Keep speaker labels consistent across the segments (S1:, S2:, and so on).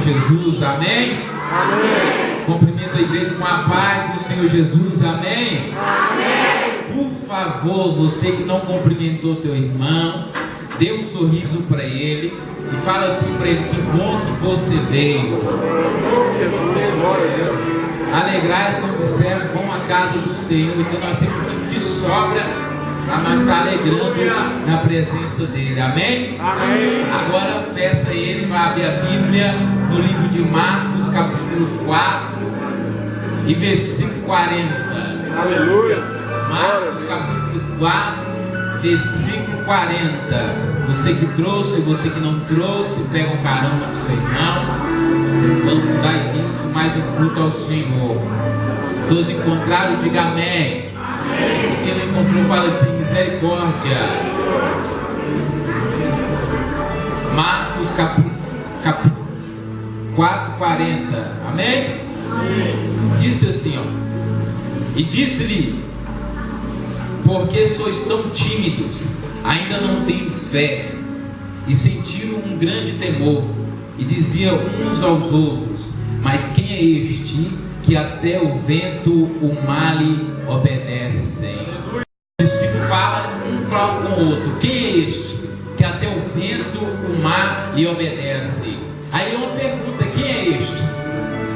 S1: Jesus, amém?
S2: Amém.
S1: Cumprimento a igreja com a paz do Senhor Jesus, amém?
S2: Amém.
S1: Por favor, você que não cumprimentou teu irmão, dê um sorriso para ele e fala assim para ele: que bom que você veio.
S2: Jesus, glória a Deus.
S1: Alegrai-se quando disserem vão à casa do Senhor. Então nós temos um tipo de sobra para nós estar alegrando na presença dele, amém?
S2: Amém.
S1: Agora peça a ele para abrir a Bíblia no livro de Marcos, capítulo 4 e versículo 40.
S2: Aleluia.
S1: Marcos capítulo 4, versículo 40. Você que trouxe, você que não trouxe, pega um caramba do seu irmão. Vamos dar início mais um culto ao Senhor. Todos encontraram, diga amém. Amém. Quem não encontrou, fala assim: misericórdia. Marcos capítulo 4, 40. Amém? Amém. Disse assim, ó: e disse-lhe: porque sois tão tímidos, ainda não tendes fé? E sentiram um grande temor, e diziam uns aos outros: mas quem é este que até o vento, o mar lhe obedecem? O discípulo fala um com o outro: quem é este que até o vento, o mar lhe obedece? Aí uma pergunta: quem é este?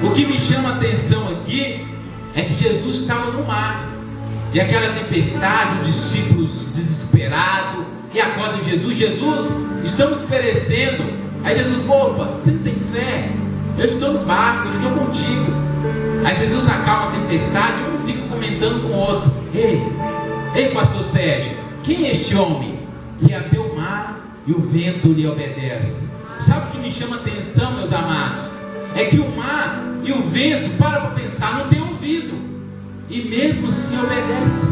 S1: O que me chama a atenção aqui é que Jesus estava no mar, e aquela tempestade, os discípulos desesperados, e acordam Jesus: Jesus, estamos perecendo. Aí Jesus: opa, você não tem fé? Eu estou no barco, eu estou contigo. Aí Jesus acalma a tempestade, um fica comentando com o outro: ei pastor Sérgio, quem é este homem que até o mar e o vento lhe obedece? Sabe o que me chama a atenção, meus amados? É que o mar e o vento, para pensar, não tem ouvido, e mesmo assim obedece.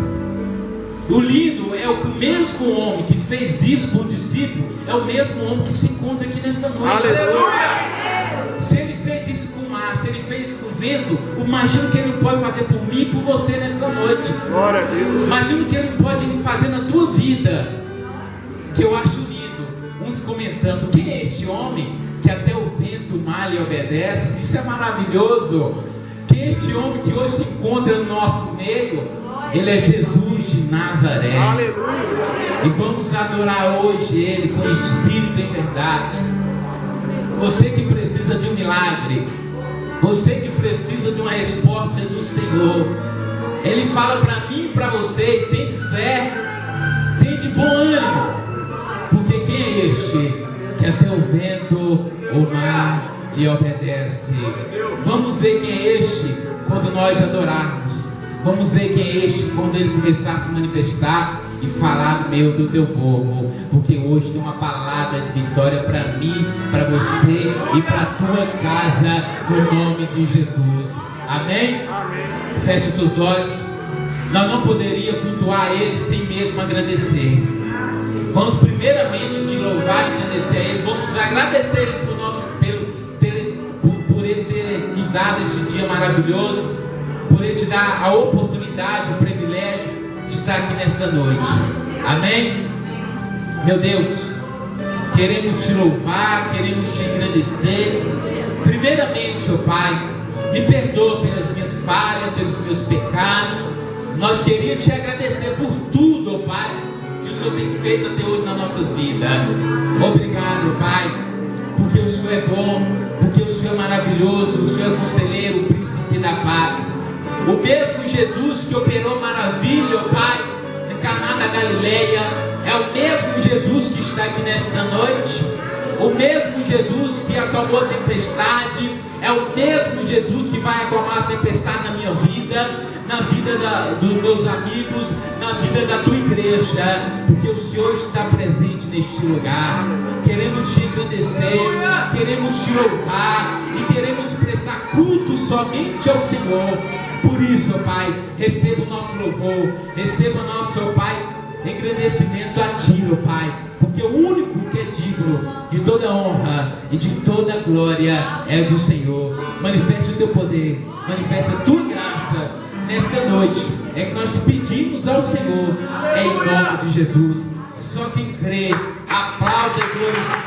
S1: O lindo é o que o mesmo homem que fez isso por discípulo é o mesmo homem que se encontra aqui nesta noite.
S2: Aleluia.
S1: Se ele fez isso com o mar, se ele fez isso com o vento, imagina o que ele pode fazer por mim e por você nesta noite.
S2: Glória a Deus.
S1: Imagina o que ele pode fazer na tua vida, que eu acho lindo. Uns comentando: quem é esse homem que até o vento, o mar lhe obedece? Isso é maravilhoso. Quem é este homem que hoje se encontra no nosso meio? Ele é Jesus de Nazaré.
S2: Aleluia.
S1: E vamos adorar hoje Ele com espírito e verdade. Você que precisa de um milagre, você que precisa de uma resposta do Senhor, Ele fala para mim e para você: tem fé, tem de bom ânimo, porque quem é este que até o vento, o mar lhe obedece? Vamos ver quem é este quando nós adorarmos. Vamos ver quem é este quando ele começar a se manifestar e falar no meio do teu povo, porque hoje tem uma palavra de vitória para mim, para você e para a tua casa, no nome de Jesus. Amém?
S2: Amém.
S1: Feche seus olhos. Nós não poderíamos cultuar Ele sem mesmo agradecer. Vamos primeiramente de louvar e agradecer a Ele. Vamos agradecer Ele por Ele ter nos dado esse dia maravilhoso, por Ele te dar a oportunidade, o privilégio de estar aqui nesta noite. Amém? Meu Deus, queremos te louvar, queremos te agradecer. Primeiramente, ó Pai, me perdoa pelas minhas falhas, pelos meus pecados. Nós queríamos te agradecer por tudo, ó Pai, que o Senhor tem feito até hoje nas nossas vidas. Obrigado, Pai, porque o Senhor é bom, porque o Senhor é maravilhoso, o Senhor é conselheiro, o príncipe da paz. O mesmo Jesus que operou maravilha, ó Pai, em Caná da Galileia, é o mesmo Jesus que está aqui nesta noite. O mesmo Jesus que acalmou a tempestade, é o mesmo Jesus que vai acalmar a tempestade na minha vida, na vida dos meus amigos, na vida da tua igreja, porque o Senhor está presente neste lugar. Queremos te agradecer, queremos te louvar e queremos prestar culto somente ao Senhor. Por isso, ó Pai, receba o nosso louvor, receba o nosso, ó Pai, engrandecimento a Ti, ó Pai, porque o único que é digno de toda honra e de toda glória é do Senhor. Manifeste o Teu poder, manifeste a Tua graça nesta noite. É que nós pedimos ao Senhor, em nome de Jesus. Só quem crê, aplauda e glorifica.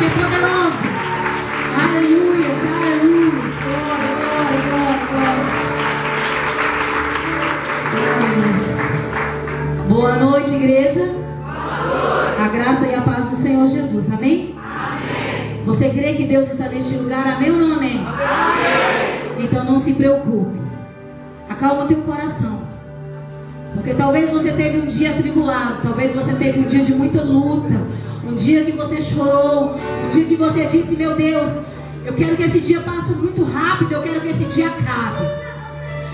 S3: que é poderoso. Aleluia, aleluia. Glória, glória, glória, glória. Boa noite, igreja. A graça e a paz do Senhor Jesus, amém? Amém. Você crê que Deus está neste lugar, amém ou não amém? Amém. Então não se preocupe. Acalma o teu coração. Porque talvez você teve um dia atribulado, talvez você teve um dia de muita luta, um dia que você chorou, um dia que você disse, meu Deus, eu quero que esse dia passe muito rápido, eu quero que esse dia acabe.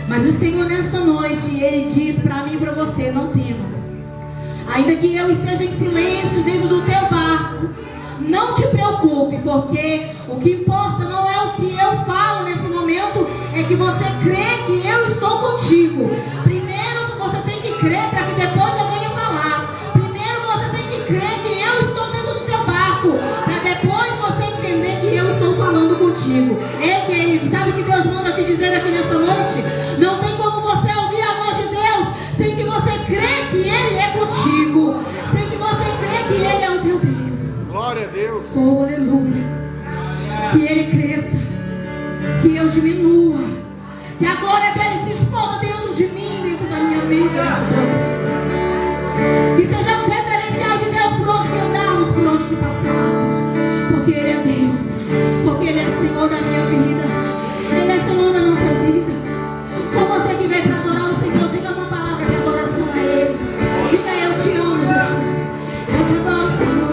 S3: Mas o Senhor nesta noite, Ele diz para mim e para você, não temas. Ainda que eu esteja em silêncio dentro do teu barco, não te preocupe, porque o que importa não é o que eu falo nesse momento, é que você crê que eu estou contigo. Primeiro você tem que crer para que depois eu venha falar. Primeiro você tem que crer que eu estou dentro do teu barco, para depois você entender que eu estou falando contigo. Ei, querido, sabe o que Deus manda te dizer aqui nessa noite? Não tem como você ouvir a voz de Deus sem que você crê que Ele é contigo, sem que você crê que Ele é o teu Deus.
S2: Glória a Deus.
S3: Oh, aleluia. Que Ele cresça, que eu diminua, que a glória dele se exploda dentro de mim, dentro da minha vida. Que sejamos referenciais de Deus por onde que andarmos, por onde que passarmos. Porque Ele é Deus, porque Ele é Senhor da minha vida, Ele é Senhor da nossa vida. Só você que veio para adorar o Senhor, diga uma palavra de adoração a Ele. Diga, eu te amo, Jesus. Eu te adoro, Senhor.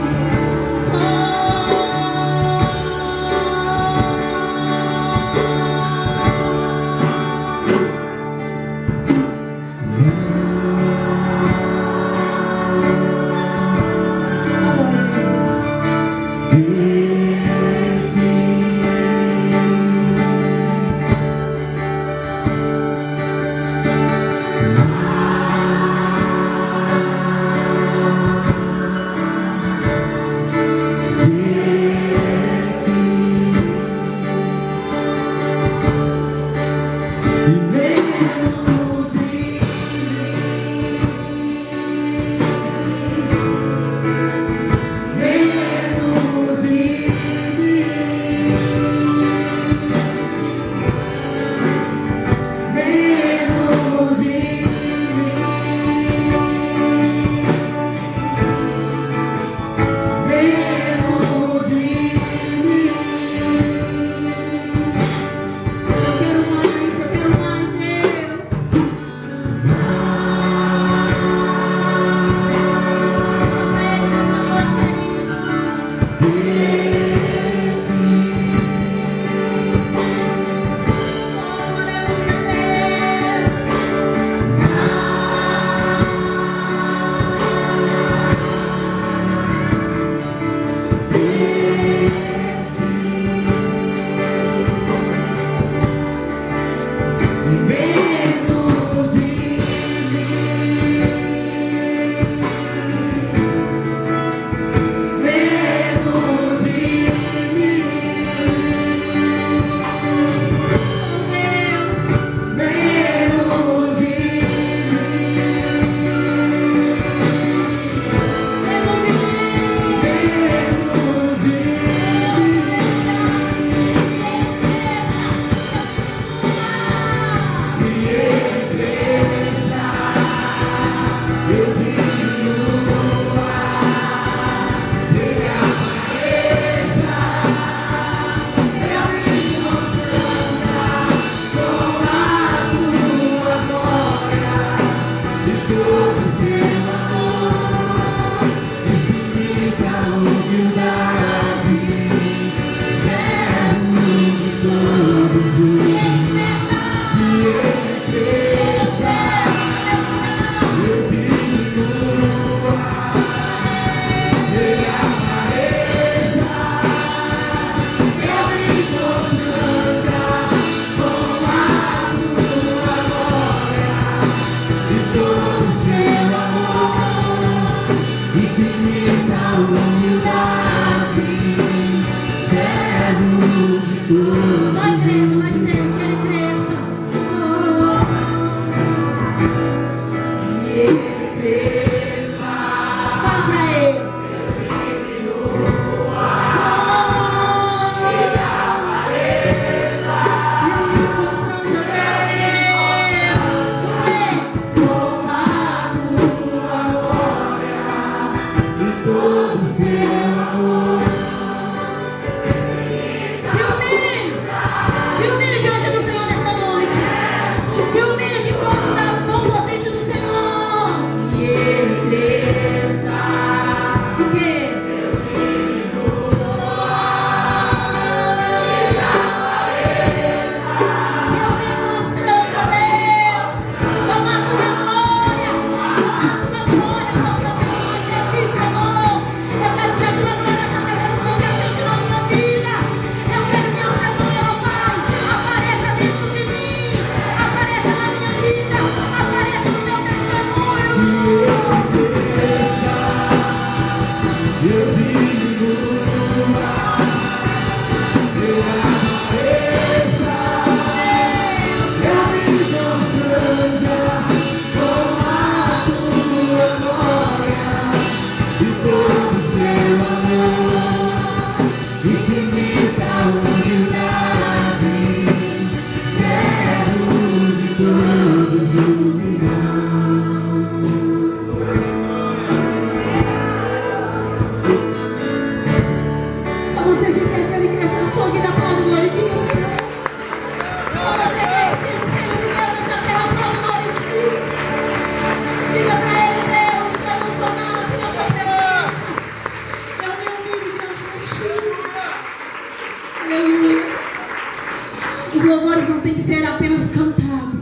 S3: Os louvores não tem que ser apenas cantados.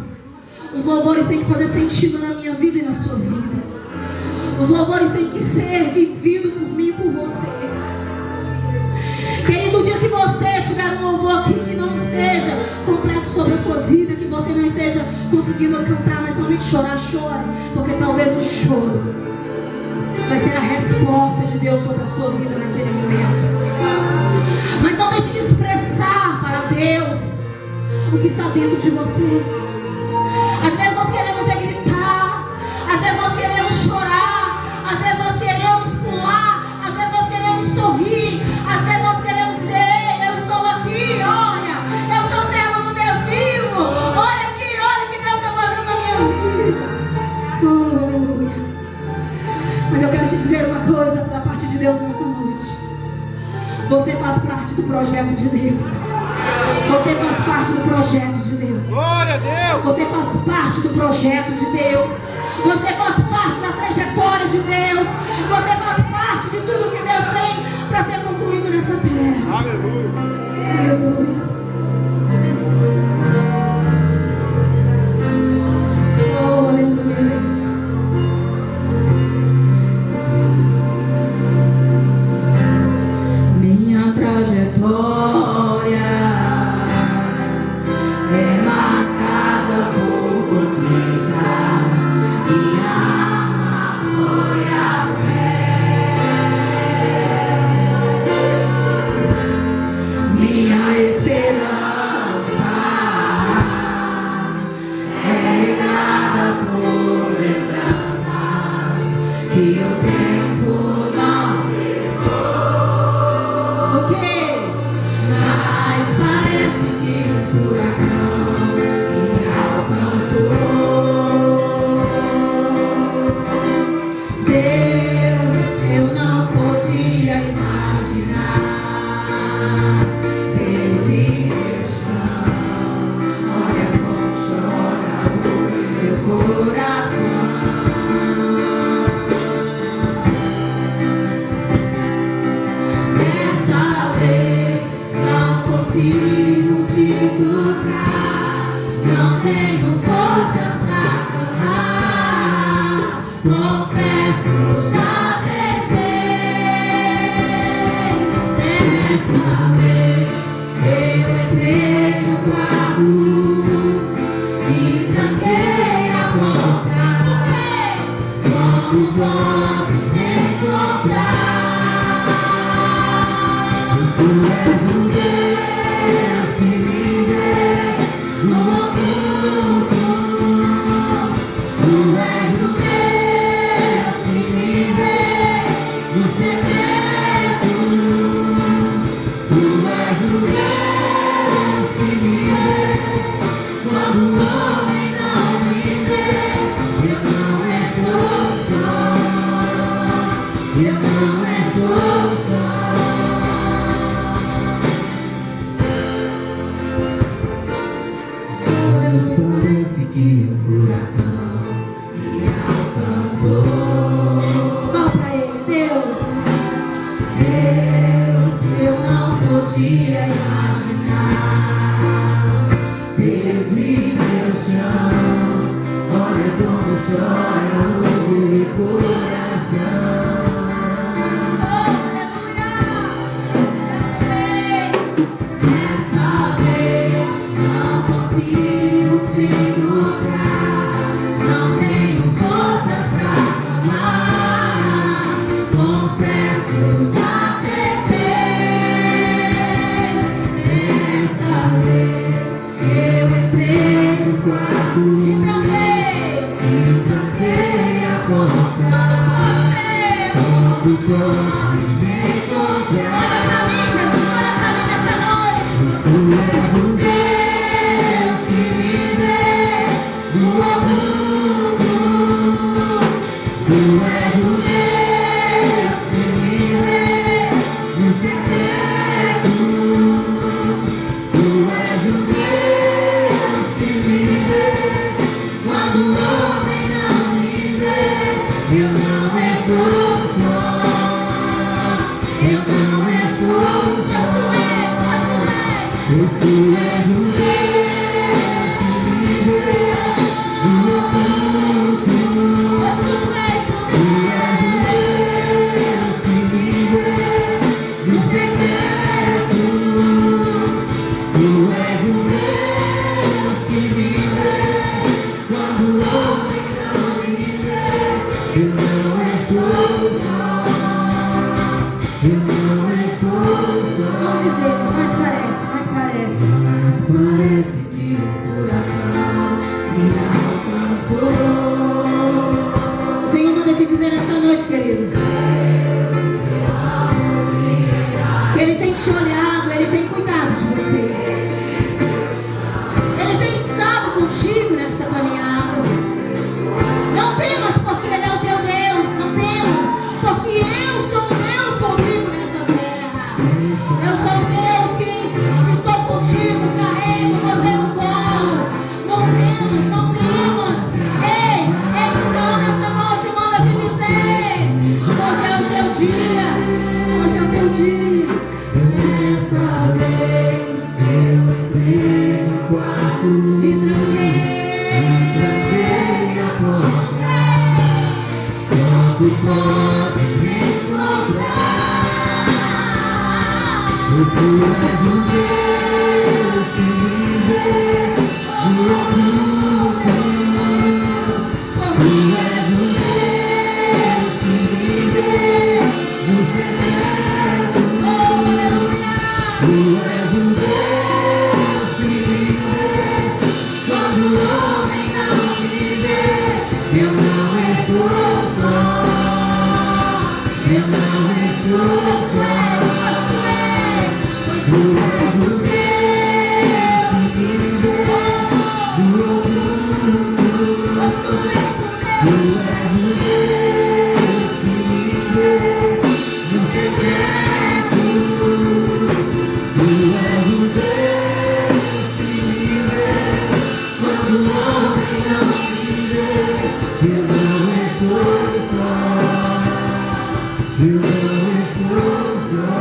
S3: Os louvores têm que fazer sentido na minha vida e na sua vida. Os louvores têm que ser vividos por mim e por você. Querido, o dia que você tiver um louvor aqui que não esteja completo sobre a sua vida, que você não esteja conseguindo cantar, mas somente chorar, chore. Porque talvez o choro vai ser a resposta de Deus sobre a sua vida naquele momento. Mas não deixe de expressar para Deus o que está dentro de você. Às vezes nós queremos gritar, às vezes nós queremos chorar, às vezes nós queremos pular, às vezes nós queremos sorrir, às vezes nós queremos dizer: ei, eu estou aqui, olha, eu sou servo do Deus vivo, olha aqui, olha o que Deus está fazendo na minha vida. Oh, aleluia. Mas eu quero te dizer uma coisa da parte de Deus nesta noite. Você faz parte do projeto de Deus. Você faz parte do projeto de Deus.
S2: Glória a Deus.
S3: Você faz parte do projeto de Deus. Você faz parte da trajetória de Deus. Você faz parte de tudo que Deus tem para ser concluído nessa terra.
S2: Aleluia.
S3: Aleluia. Oh, aleluia, Deus. Minha trajetória é marcada por conquistas. Minha alma foi a fé. Minha esperança é regada por lembranças que o tempo não levou. O quê? Mas parece que um furacão me alcançou. Deus, eu não podia imaginar. Perdi meu chão. Olha como chora o meu coração. Desta vez não consigo te cobrar, não tenho forças pra clamar. Confesso, já tentei. Desta vez eu entrei no quarto e tranquei a porta. Somos bons em encontrar. Tu és o Deus que me vê no oculto. Tu és o Deus que me vê no secreto. Tu és o Deus que me vê quando o homem não me vê. Eu não estou só. Eu não estou só. Parece que o furacão me alcançou. Fala pra ele: Deus, Deus, eu não podia imaginar. Perdi meu chão. Olha como chora o meu coração. Oh, aleluia! Desta vez não consigo te cobrar, não tenho forças pra clamar. Confesso, já tentei. Desta vez eu entrei no quarto e tranquei a porta. Só tu podes me encontrar. Olha pra mim, Jesus, olha pra mim nesta noite. Tu és o Deus que me vê no oculto. Tu és o Deus que me vê no secreto. Tu és o Deus que me vê quando o homem não me vê. Eu não estou só. Eu não estou só. Tu és o Deus. Vamos dizer, mas parece que o furacão me alcançou. O Senhor manda te dizer nesta noite, querido, que Ele tem te olhado, Ele tem cuidado de você, Ele tem estado contigo nesta caminhada. Não temas, porque Ele é o teu Deus. Não temas, porque eu sou Deus contigo nesta terra. Eu sou Deus que estou contigo, carrego você no colo. Não temas, não temas. Ei, que o Senhor nesta noite manda te dizer: hoje é o teu dia, hoje é o teu dia. Desta vez eu entrei no quarto e tranquei a porta. Só tu podes me encontrar, pois tu és um Deus que me vê no oculto. Tu és um Deus que me vê nos secretos. Tu és um Deus que me vê quando o homem não me vê. Eu não estou só, eu não estou só, pois tu és um Deus que me vê no oculto. Pois tu és um Deus que me vê no secreto. Tu és um Deus que me vê quando o homem não me vê. Eu não estou só, eu não estou só.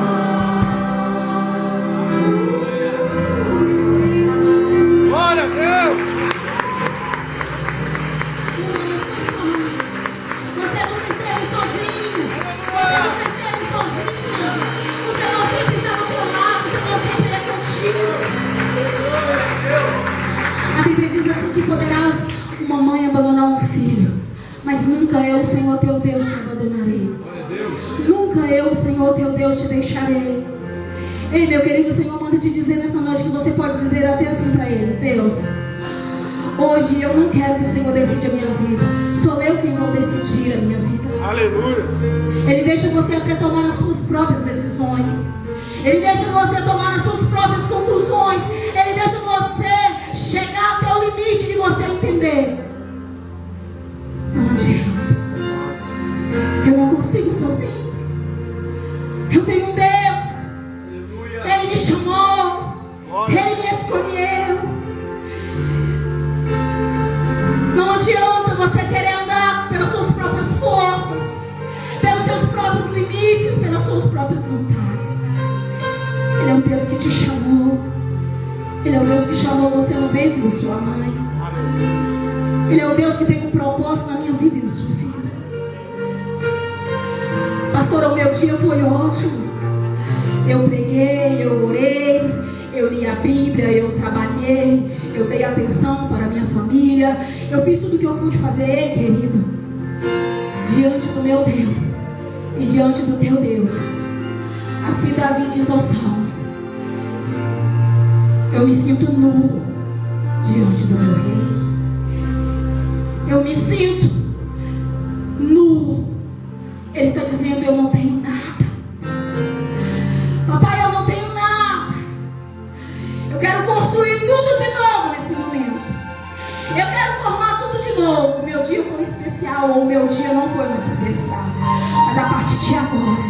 S2: Glória a Deus.
S3: Você nunca esteve sozinho, você nunca esteve sozinha. O Senhor sempre está do teu lado, o Senhor sempre é contigo. A Bíblia diz assim que poderás uma mãe abandonar um filho, mas nunca eu, Senhor teu Deus, te abandonarei. Nunca eu, Senhor teu Deus, te deixarei. Ei, meu querido, o Senhor manda te dizer nesta noite que você pode dizer até assim para Ele: Deus, hoje eu não quero que o Senhor decida a minha vida, sou eu quem vou decidir a minha vida.
S2: Aleluia.
S3: Ele deixa você até tomar as suas próprias decisões. Ele deixa você tomar as suas próprias conclusões. Ele deixa você chegar até o limite de você entender: não adianta, eu não consigo sozinho. Eu tenho um Deus, Ele me chamou, Ele me escolheu. Não adianta você querer andar pelas suas próprias forças, pelos seus próprios limites, pelas suas próprias vontades. Ele é um Deus que te chamou. Ele é um Deus que chamou você no ventre de sua mãe. Ele é um Deus que tem um propósito na minha vida e na sua vida. Pastor, o meu dia foi ótimo. Eu preguei, eu orei, eu li a Bíblia, eu trabalhei, eu dei atenção para a minha família. Eu fiz tudo o que eu pude fazer, querido, diante do meu Deus e diante do teu Deus. Assim Davi diz aos Salmos: eu me sinto nu diante do meu rei. Eu me sinto nu. Ele está dizendo: eu não tenho nada. Papai, eu não tenho nada. Eu quero construir tudo de novo nesse momento. Eu quero formar tudo de novo. Meu dia foi especial, ou meu dia não foi muito especial, mas a partir de agora,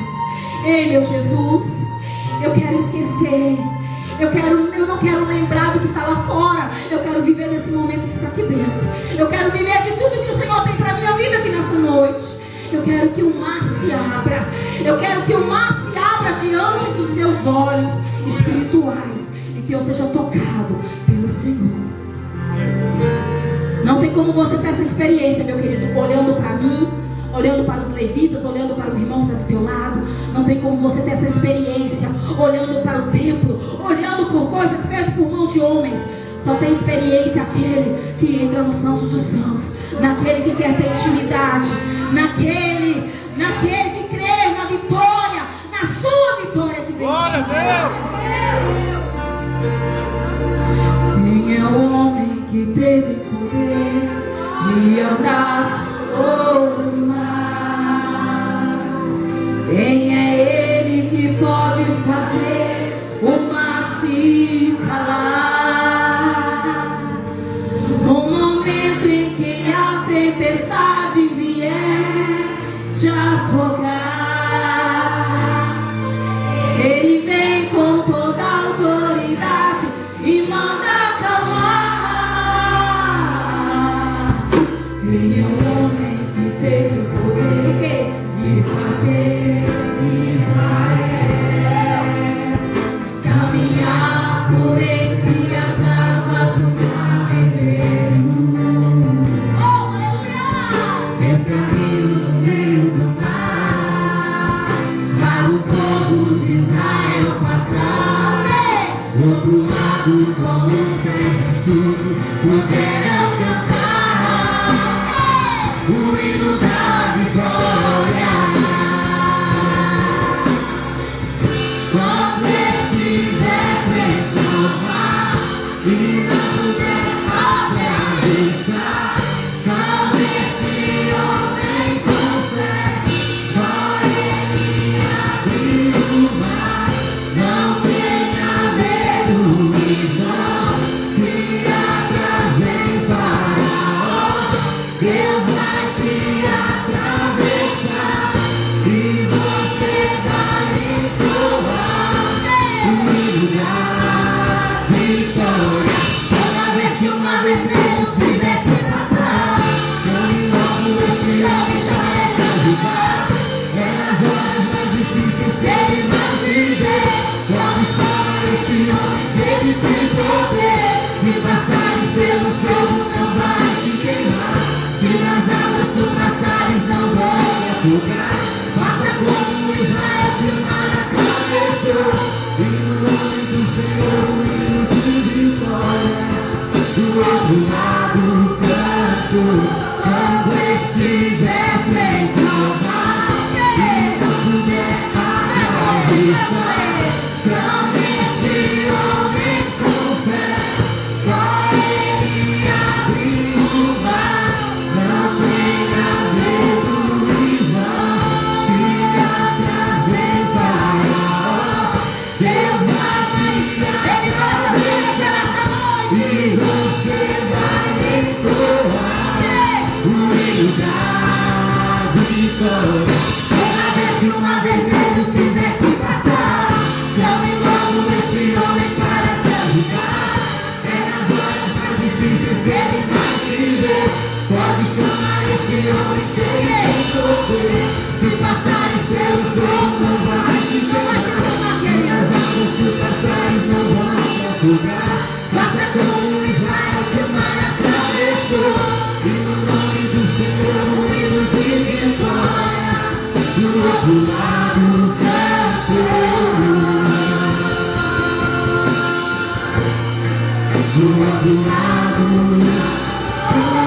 S3: ei, meu Jesus, eu quero esquecer. Eu não quero lembrar do que está lá fora. Eu quero viver nesse momento que está aqui dentro. Eu quero viver de tudo que o Senhor tem para a minha vida aqui nessa noite. Eu quero que o mar se abra. Eu quero que o mar se abra diante dos meus olhos espirituais e que eu seja tocado pelo Senhor. Não tem como você ter essa experiência, meu querido, olhando para mim, olhando para os levitas, olhando para o irmão que está do teu lado. Não tem como você ter essa experiência olhando para o templo, olhando por coisas feitas por mão de homens. Só tem experiência aquele que entra nos santos dos santos, naquele que quer ter intimidade, naquele que crê na vitória, na sua vitória que que veio.
S2: Glória a Deus.
S3: Quem é o homem que teve poder de andar sobre o mar? Quem é ele que pode fazer o mar se calar? No momento em que a tempestade vier te afogar, ele vem com toda a autoridade e manda acalmar. Quem é o homem que teve o poder de fazer Israel caminhar por entre as águas do mar vermelho? Oh, aleluia! Fez caminho no meio do mar para o povo de Israel passar. Do outro lado, com os pés enxutos, puderam cantar o hino da vitória. Quando estiver frente ao mar e não puder atravessar, só esse homem consegue, só ele abre o mar. Não tenha medo, irmão, se atrasem Faraó. Deus vai te atravessar e você vai encontrar o hino da vitória. Toda vez que o mar vermelho tiver que passar, chame logo esse chame pra ajudar. É nas horas mais difíceis que ele vai te ver. Chame esse homem teve que poder. Se passares pelo fogo não vai te queimar, se nas águas tu passares não vai afogar. Faça como Israel que o mar atravessou, e no nome do Senhor o hino de vitória. Do outro lado do canto, quando estiver frente ao mar e não puder atravessar, chame este homem com fé, só ele abre o mar. Não tenha medo, irmão, se atrasem Faraó. Deus vai te atravessar e você vai encontrar o hino da vitória. Toda vez que o mar vermelho tiver que passar, chame logo esse homem para te ajudar. É nas horas mais difíceis que ele vai te ver. Pode chamar esse homem que ele tem poder. Se passares pelo fogo não vai te queimar, e as águas que passares não vão te afogar. Faça como Israel que o mar atravessou, e no nome do Senhor o hino de vitória. Do outro lado cantou, do outro lado cantou,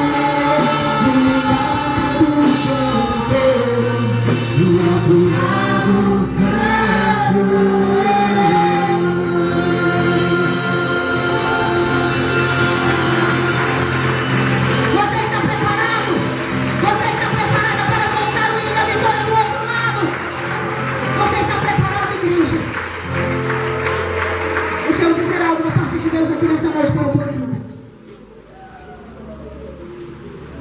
S3: do outro lado cantou. Você está preparado? Você está preparada para cantar o hino da vitória do outro lado? Você está preparado, igreja? Deixa eu dizer algo da parte de Deus aqui nessa noite para a tua vida.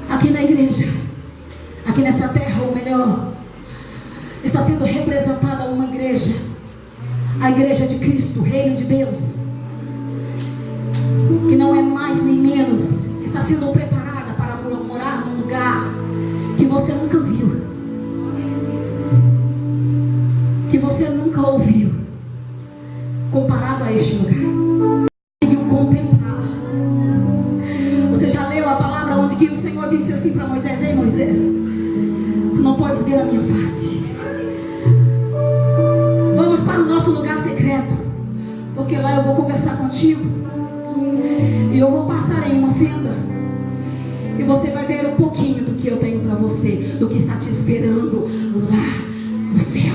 S3: Aqui na igreja, aqui nessa terra, ou melhor, está sendo representada uma igreja, a igreja de Cristo, o reino de Deus, que não é mais nem menos, está sendo preparada para morar num lugar que você nunca viu, que você nunca ouviu, comparado a este lugar. Conseguiu contemplar. Você já leu a palavra onde que o Senhor disse assim para Moisés: ei Moisés, tu não podes ver a minha face. Vamos para o nosso lugar secreto, porque lá eu vou conversar contigo e eu vou passar em uma fenda e você vai ver um pouquinho do que eu tenho para você, do que está te esperando lá no céu.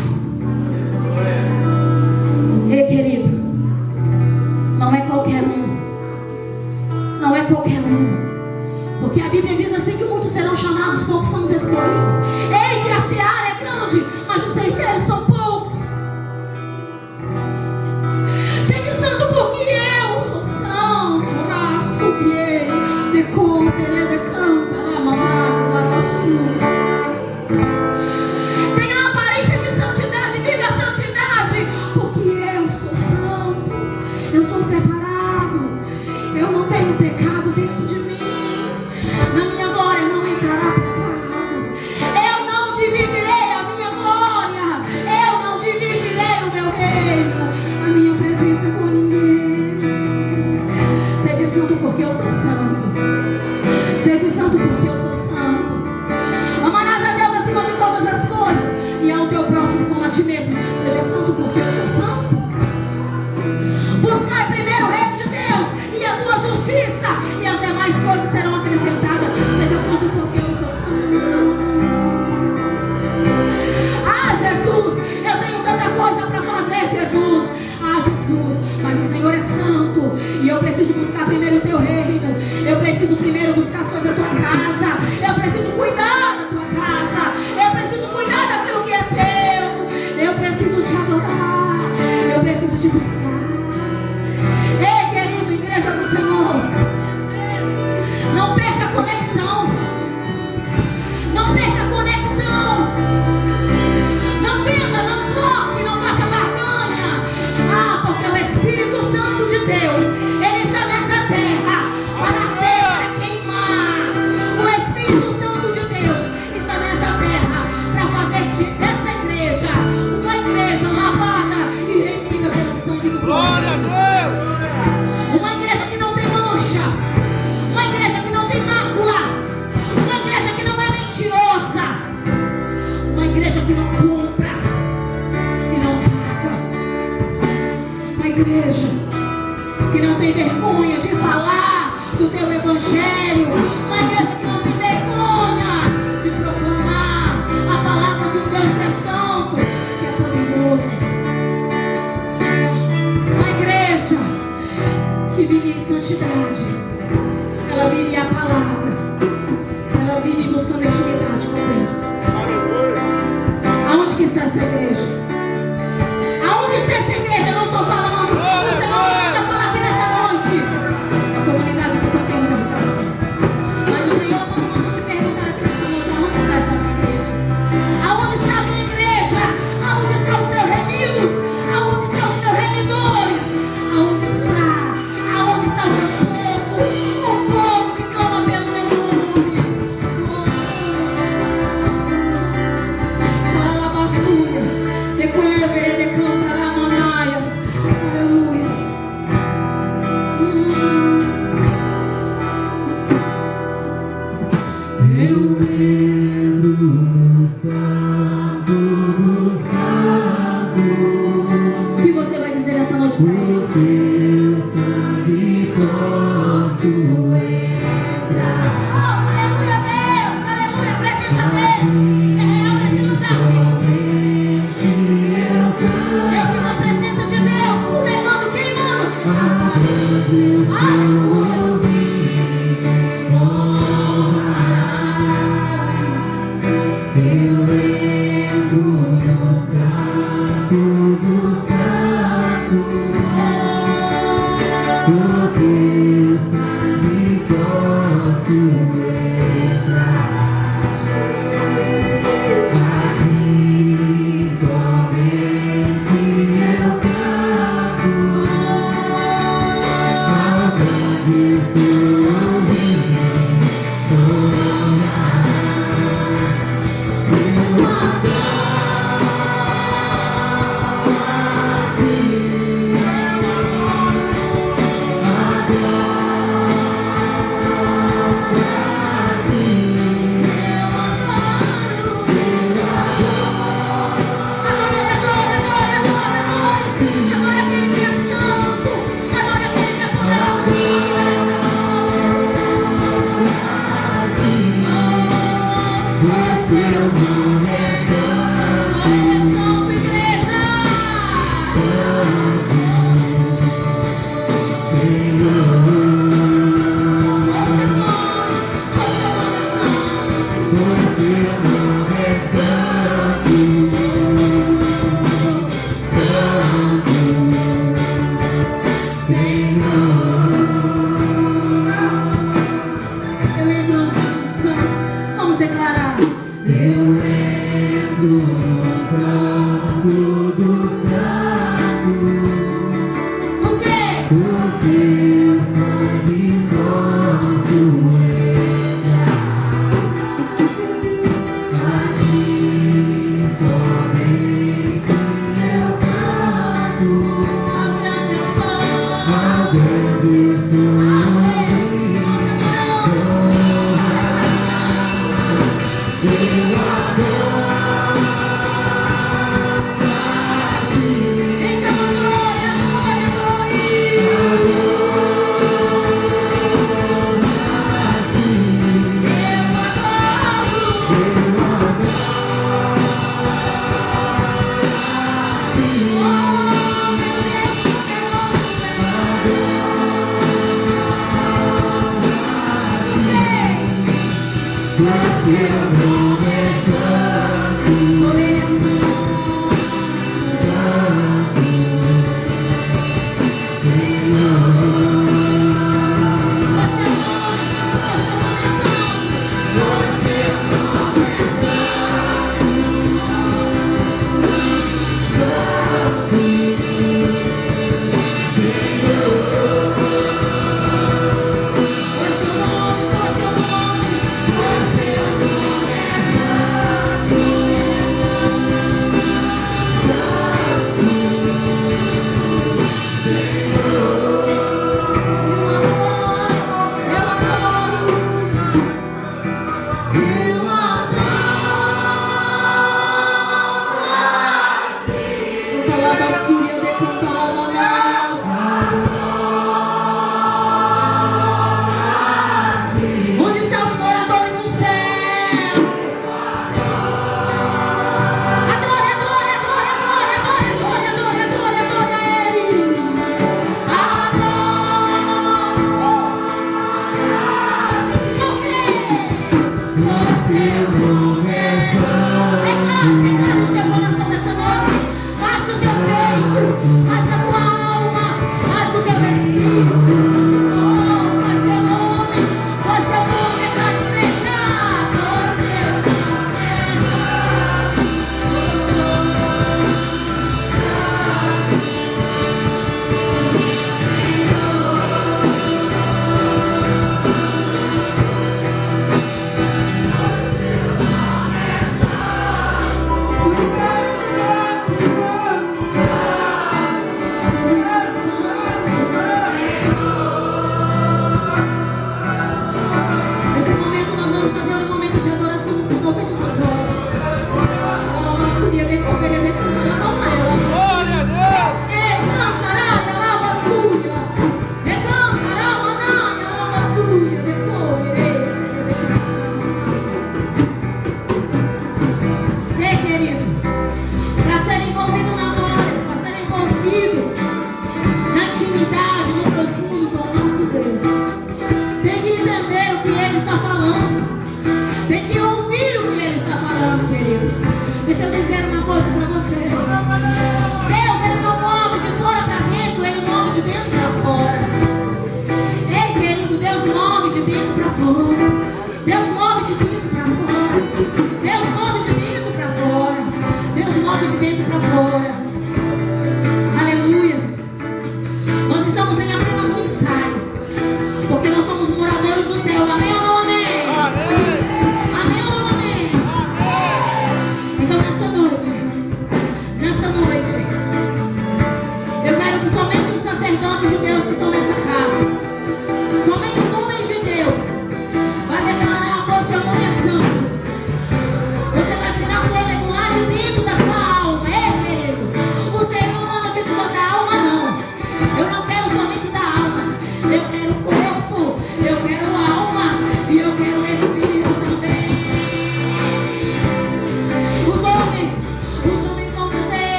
S3: Bíblia diz assim que muitos serão chamados, poucos são os escolhidos. Ei, que a seara é grande, mas os ceifeiros são poucos. Sede santo porque eu sou santo. Subiei, decomperei, decanta, lá mamado, lá da sua. Tenha a aparência de santidade, vive a santidade, porque eu sou santo, eu sou separado, eu não tenho pecado dentro de mim. Na minha glória não entrará pecado. Eu não dividirei a minha glória, eu não dividirei o meu reino, a minha presença com ninguém. Sede santo porque eu sou santo. Sede santo porque eu sou santo. Amarás a Deus acima de todas as coisas e ao teu próximo como a ti mesmo. Seja santo porque eu sou santo. Buscai primeiro o reino de Deus e a tua justiça, e as demais coisas serão acrescentadas. Seja santo porque eu sou santo. Ah, Jesus, eu tenho tanta coisa para fazer, Jesus. Ah, Jesus, mas o Senhor é santo e eu preciso buscar primeiro o teu reino. Eu preciso primeiro buscar as coisas da tua casa. Eu preciso cuidar da tua casa. Eu preciso cuidar daquilo que é teu. Eu preciso te adorar. Eu preciso te buscar. Ei, querido, igreja do Senhor, não perca a conexão. Não perca a conexão. Não venda, não troque, não faça barganha. Ah, porque o Espírito Santo de Deus, ele está nessa terra para arder, para queimar. O Espírito Santo de Deus está nessa terra para fazer dessa igreja uma igreja lavada e remida pelo sangue do
S2: Glória a
S3: Cordeiro.
S2: Deus.
S3: Uma igreja que não tem mancha, uma igreja que não tem mácula, uma igreja que não é mentirosa, uma igreja que não compra e não paga, uma igreja que não tem vergonha de falar do teu evangelho, uma igreja que não tem vergonha de proclamar a palavra de um Deus que é santo, que é poderoso, uma igreja que vive em santidade. Ela vive a palavra, ela vive buscando intimidade com Deus.
S2: Aleluia.
S3: Aonde que está essa igreja? Aonde está essa igreja? Eu não estou falando. O Senhor me manda falar aqui nesta noite. A comunidade que está tendo educação. Mas o Senhor manda te perguntar aqui nesta noite: aonde está essa minha igreja? Aonde está a minha igreja? Aonde estão os meus remidos? Aonde estão os meus remidores? Aonde está? Aonde está o meu povo? O povo que clama pelo meu nome. Xaralabassúria, decoevere, declampará manaias. Aleluia.
S4: Eu entro nos santos, nos santos.
S3: O que você vai dizer esta noite para ele?
S4: O teu sangue posso entrar.
S3: Oh, aleluia, Deus, aleluia, a presença dele é real nesse lugar, filho. Eu sinto a presença de Deus, fumegando, queimando aqui nessa casa. Aleluia.
S4: Eu entro nos santos, nos santos. O teu sangue posso entrar. A ti somente eu canto. Ao grande sorriso, eu adoro a ti.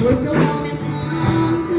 S3: Pois teu nome é santo.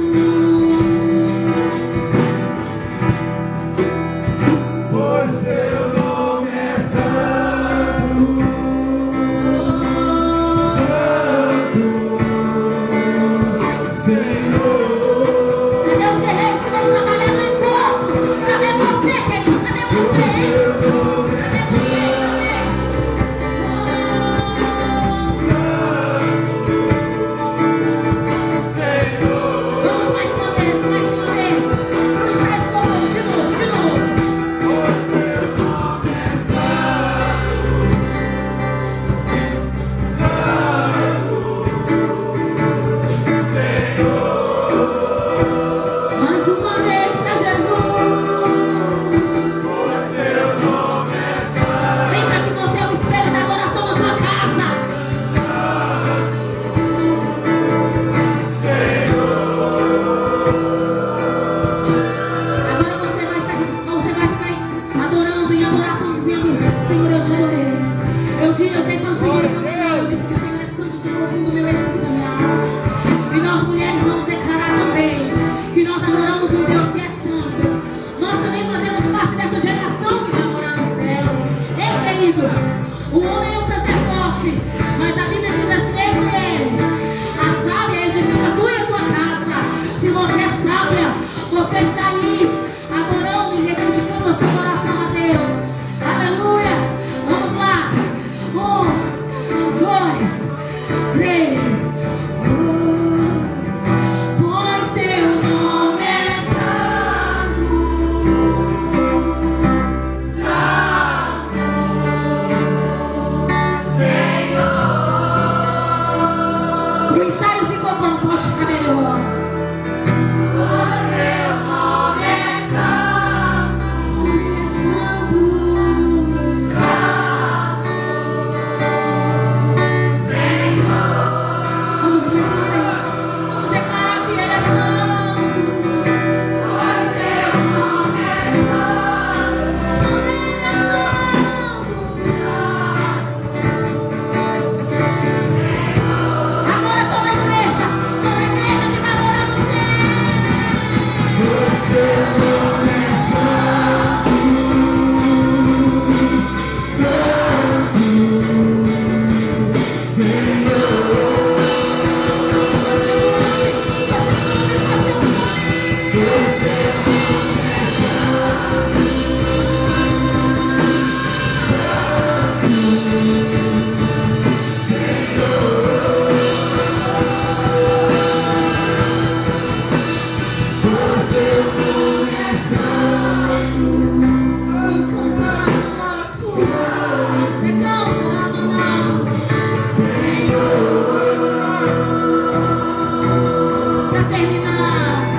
S3: terminar.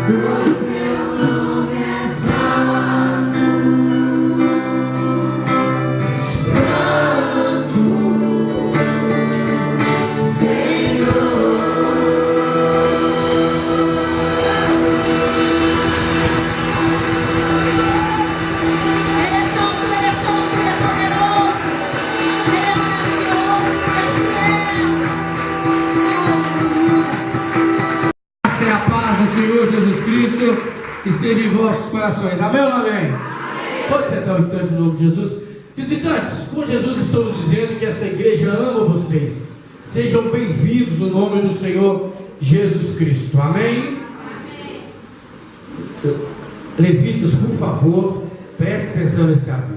S4: Pois teu nome é santo, santo, Senhor.
S3: Ele é santo, Ele é santo, Ele é poderoso, Ele é maravilhoso, Ele é fiel.
S5: Graça e a paz do Senhor Jesus Cristo esteja em vossos corações. Amém ou não amém? Amém. Pode sentar o instante no nome de Jesus. Visitantes, com Jesus estamos dizendo que essa igreja ama vocês. Sejam bem-vindos no nome do Senhor Jesus Cristo. Amém? Levitas, por favor, preste atenção nesse aviso.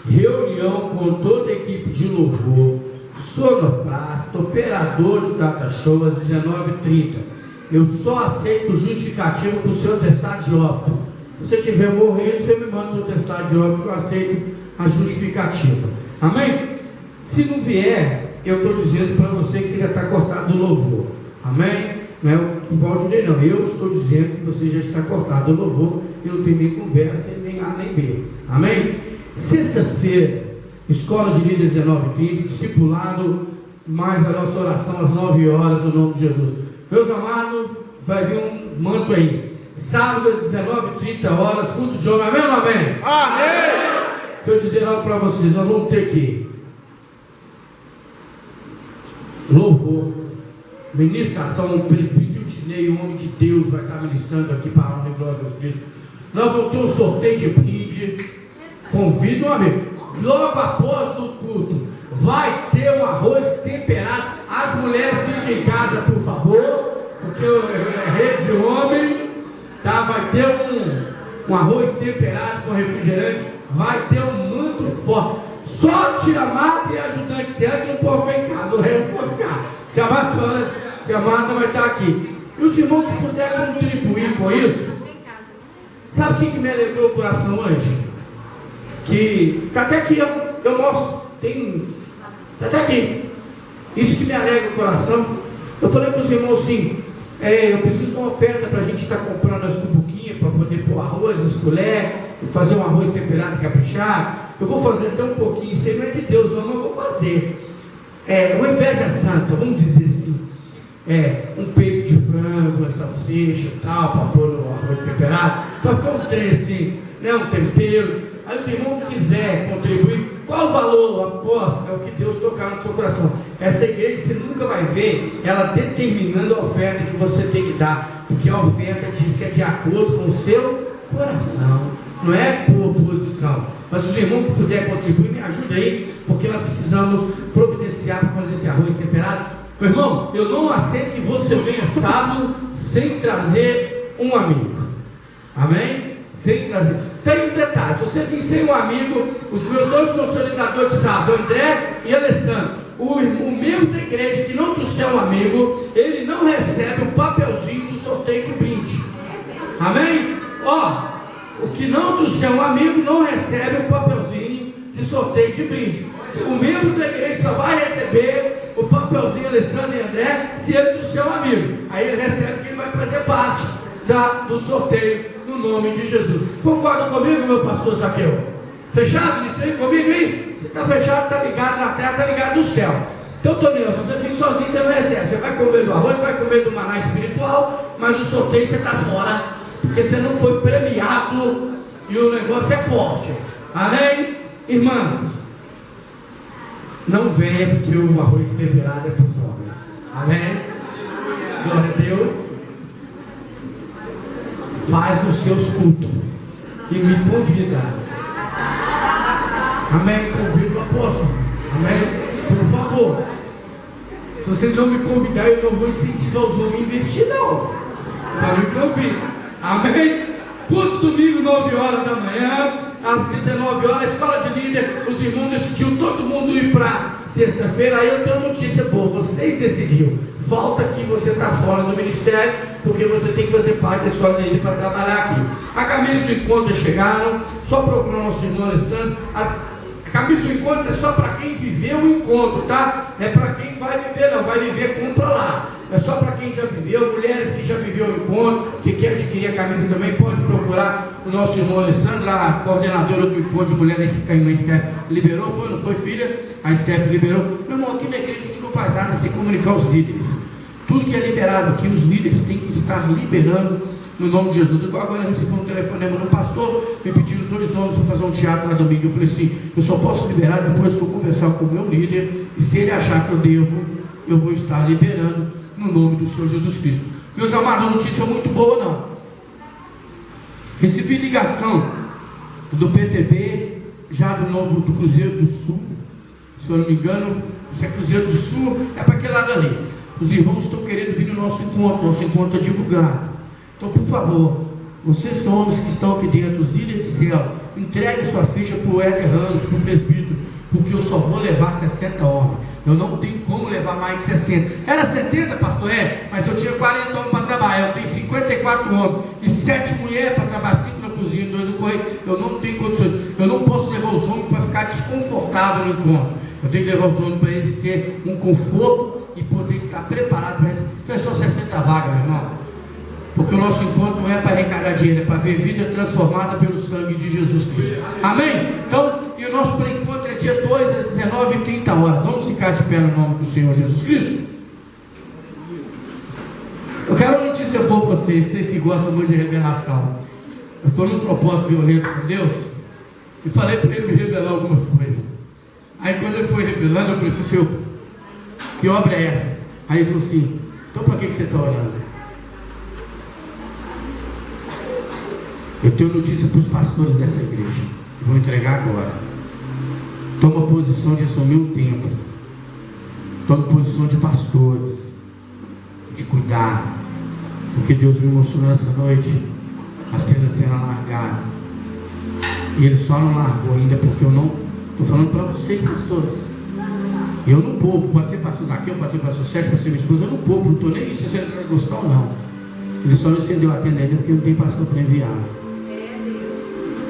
S5: Reunião com toda a equipe de louvor, sonoplasta, operador de data show às 19h30. Eu só aceito justificativo com o seu atestado de óbito. Se você estiver morrendo, você me manda o seu atestado de óbito, que eu aceito a justificativa. Amém? Se não vier, eu estou dizendo para você que você já está cortado do louvor. Amém? Não é o Valdir, não. Eu estou dizendo que você já está cortado do louvor e não tem nem conversa, nem A nem B. Amém? Sexta-feira, Escola de Líderes 19h30, discipulado, mais a nossa oração às 9 horas, no nome de Jesus. Meus amados, vai vir um manto aí. Sábado, às 19h30, culto de homem. Amém ou não amém? Amém! Deixa eu dizer algo para vocês. Nós vamos ter aqui louvor, ministração. O presbítero Dinei, o homem de Deus, vai estar ministrando aqui para a honra e glória de Jesus Cristo. Nós vamos ter um sorteio de brinde. Convido um amigo. Logo após o culto, vai ter um arroz temperado. As mulheres fiquem em casa, por favor, porque é rede de homem, tá? Vai ter um arroz temperado com refrigerante, vai ter um manto forte. Só tia Marta e a ajudante dela que não pode ficar em casa, o resto pode ficar. Tia Marta vai estar aqui. E os irmãos que puderem contribuir com isso, sabe o que me alegrou o coração hoje? Que está até aqui, eu mostro, está até aqui. Isso que me alegra o coração. Eu falei para os irmãos assim, eu preciso de uma oferta para a gente estar comprando as cubuquinhas, para poder pôr arroz, as colheres, fazer um arroz temperado e caprichar. Eu vou fazer até um pouquinho, isso aí não é de Deus não, mas eu vou fazer. Uma inveja santa, vamos dizer assim. Um peito de frango, uma salsicha e tal, para pôr no arroz temperado, para ficar um trem assim, né, um tempero. Aí os irmãos que quiser contribuir, qual o valor? Aposto, é o que Deus tocar no seu coração. Essa igreja você nunca vai ver ela determinando a oferta que você tem que dar, porque a oferta diz que é de acordo com o seu coração, não é por posição. Mas os irmãos que puderem contribuir, me ajudem aí, porque nós precisamos providenciar para fazer esse arroz temperado. Meu irmão, eu não aceito que você venha sábado sem trazer um amigo. Amém? Sem trazer. Tem um detalhe, se você vir sem um amigo, os meus dois consolidadores de sábado, André e Alessandro, o membro da igreja que não trouxer um amigo, ele não recebe o papelzinho do sorteio de brinde. Amém? O que não trouxer um amigo não recebe o papelzinho de sorteio de brinde. O membro da igreja só vai receber o papelzinho Alessandro e André se ele trouxer um amigo. Aí ele recebe que ele vai fazer parte do sorteio no nome de Jesus. Concorda comigo, meu pastor Zaqueu? Fechado nisso aí comigo aí? Você está fechado, está ligado na terra, está ligado no céu. Então, Toninho, se você vir sozinho, você não recebe. Você vai comer do arroz, vai comer do maná espiritual, mas o sorteio você está fora, porque você não foi premiado e o negócio é forte. Amém? Irmãos, não venha porque o arroz temperado é para os homens. Amém? Glória a Deus. Faz nos seus cultos e me convida. Amém? Convido o apóstolo. Amém? Por favor. Se vocês não me convidar, eu não vou incentivar os homens a investir, não. Mas me convida. Amém? Culto domingo, 9 horas da manhã, às 19 horas, escola de líder. Os irmãos decidiram todo mundo ir para sexta-feira. Aí eu tenho uma notícia boa. Vocês decidiram. Falta que você está fora do ministério, porque você tem que fazer parte da escola de líder para trabalhar aqui. A camisa do encontro chegaram, só procurar nosso irmão Alessandro. A camisa do encontro é só para quem viveu o encontro, tá? Não é para quem vai viver, não. Vai viver, compra lá. é só para quem já viveu. Mulheres que já viveu o encontro, que quer adquirir a camisa também, pode procurar o nosso irmão Alessandro, a coordenadora do encontro de mulheres. A irmã Steph liberou, foi, não foi, filha? A Steph liberou. Meu irmão, aqui na igreja a gente não faz nada sem comunicar os líderes. Tudo que é liberado aqui, os líderes têm que estar liberando no nome de Jesus. Igual agora eu recebi um telefonema de um pastor me pedindo 2 homens para fazer um teatro lá domingo. Eu falei assim, eu só posso liberar depois que eu conversar com o meu líder, e se ele achar que eu devo, eu vou estar liberando no nome do Senhor Jesus Cristo. Meus amados, a notícia é muito boa não. Recebi ligação do PTB, já do Cruzeiro do Sul, se eu não me engano, se é Cruzeiro do Sul, é para aquele lado ali. Os irmãos estão querendo vir no nosso encontro é divulgado. Então, por favor, vocês são homens que estão aqui dentro, os líderes de céu, entregue sua ficha para o Éder Ramos, para o presbítero, porque eu só vou levar 60 homens. Eu não tenho como levar mais de 60. Era 70, pastor? Mas eu tinha 40 homens para trabalhar. Eu tenho 54 homens e 7 mulheres para trabalhar, 5 na cozinha e 2 no correio. Eu não tenho condições. Eu não posso levar os homens para ficar desconfortável no encontro. Eu tenho que levar os homens para eles terem um conforto e poder estar preparado para isso. Então é só 60 vagas, meu irmão. Porque o nosso encontro não é para arrecadar dinheiro, é para ver vida transformada pelo sangue de Jesus Cristo. Amém? Então, e o nosso pré-encontro é dia 2 às 19h30. Vamos ficar de pé no nome do Senhor Jesus Cristo? Eu quero uma notícia boa para vocês que gostam muito de revelação. Eu estou num propósito violento com Deus e falei para ele me revelar algumas coisas. Aí quando ele foi revelando, eu falei assim, Senhor, que obra é essa? Aí ele falou assim, então para que você está orando? Eu tenho notícia para os pastores dessa igreja. Vou entregar agora. Toma posição de assumir um templo. Toma posição de pastores. De cuidar. Porque Deus me mostrou nessa noite as tendas sendo largadas. E Ele só não largou ainda porque eu não... Estou falando para vocês, pastores. Eu não poupo. Pode ser pastor Zaqueu, pode ser pastor Sérgio, pode ser minha esposa. Eu não poupo. Não estou nem isso se ele não gostou ou não. Ele só não estendeu a tenda ainda porque não tem pastor para enviar.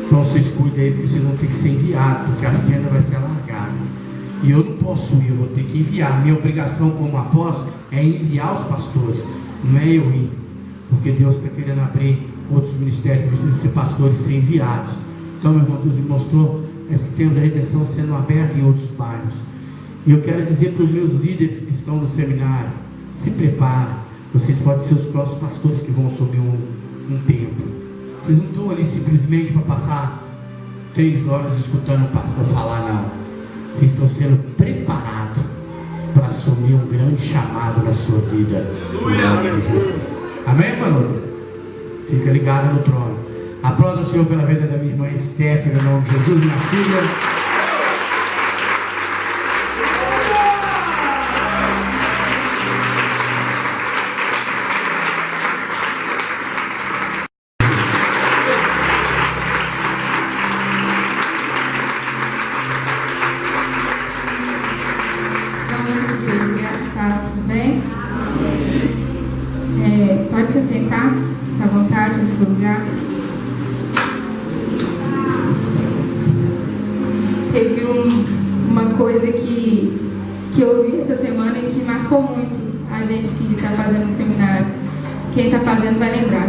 S5: Então vocês cuidem aí, porque vocês vão ter que ser enviados, porque as tendas vai ser largadas. E eu não posso ir, eu vou ter que enviar. Minha obrigação como apóstolo é enviar os pastores, não é eu ir. Porque Deus está querendo abrir outros ministérios, precisam ser pastores, ser enviados. Então, meu irmão, Deus me mostrou esse tempo da redenção sendo aberto em outros bairros. E eu quero dizer para os meus líderes que estão no seminário, se preparem. Vocês podem ser os próximos pastores que vão assumir um tempo. Vocês não estão ali simplesmente para passar 3 horas escutando o pastor falar, não. Vocês estão sendo preparados para assumir um grande chamado na sua vida. Em nome de Jesus. Amém, mano? Fica ligado no trono. Aplauda o Senhor pela vida da minha irmã Stephanie, em nome de Jesus, minha filha.
S2: Pode se sentar, fica à vontade no seu lugar. Teve uma coisa que eu ouvi essa semana e que marcou muito a gente que está fazendo o seminário. Quem está fazendo vai lembrar.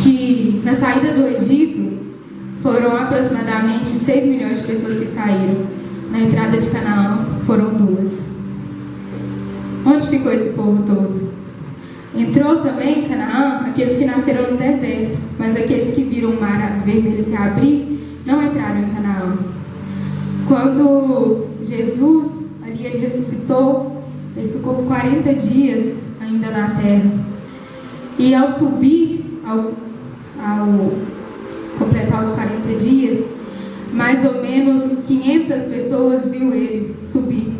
S2: Que na saída do Egito foram aproximadamente 6 milhões de pessoas que saíram. Na entrada de Canaã foram 2. Onde ficou esse povo todo? Entrou também em Canaã aqueles que nasceram no deserto, mas aqueles que viram o mar vermelho se abrir, não entraram em Canaã. Quando Jesus, ali ele ressuscitou, ele ficou por 40 dias ainda na terra. E ao subir, ao completar os 40 dias, mais ou menos 500 pessoas viu ele subir.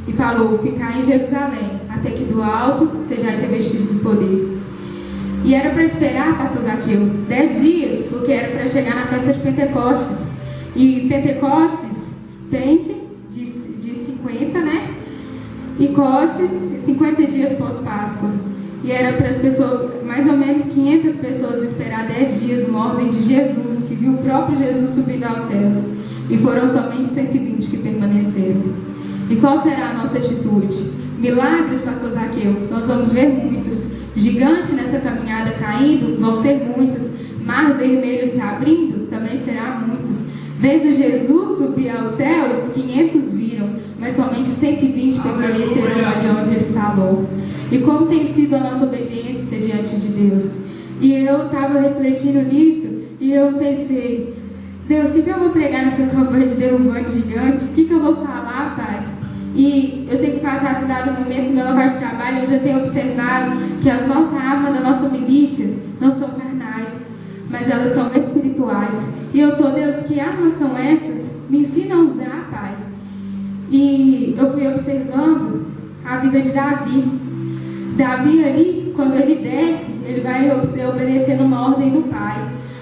S2: E falou, ficar em Jerusalém, até que do alto sejais revestidos de poder. E era para esperar, pastor Zaqueu, 10 dias, porque era para chegar na festa de Pentecostes. E Pentecostes, Pente, de 50, né? E Costes, 50 dias pós-Páscoa. E era para as pessoas, mais ou menos 500 pessoas esperar 10 dias uma ordem de Jesus, que viu o próprio Jesus subindo aos céus. E foram somente 120 que permaneceram. E qual será a nossa atitude? milagres, pastor Zaqueu, nós vamos ver muitos. Gigante nessa caminhada caindo, vão ser muitos. Mar vermelho se abrindo, também será muitos. Vendo Jesus subir aos céus, 500 viram, mas somente 120 permaneceram ali onde ele falou. E como tem sido a nossa obediência diante de Deus? E eu estava refletindo nisso, e eu pensei, Deus, o que eu vou pregar nessa campanha de derrubante gigante? O que eu vou falar, Pai? E eu tenho passado um dado momento no meu lugar de trabalho, onde eu tenho observado que as nossas armas da nossa milícia não são carnais, mas elas são espirituais. E eu estou, Deus, que armas são essas? Me ensina a usar, Pai. E eu fui observando a vida de Davi. Davi ali, quando ele desce, ele vai obedecendo uma ordem do pai.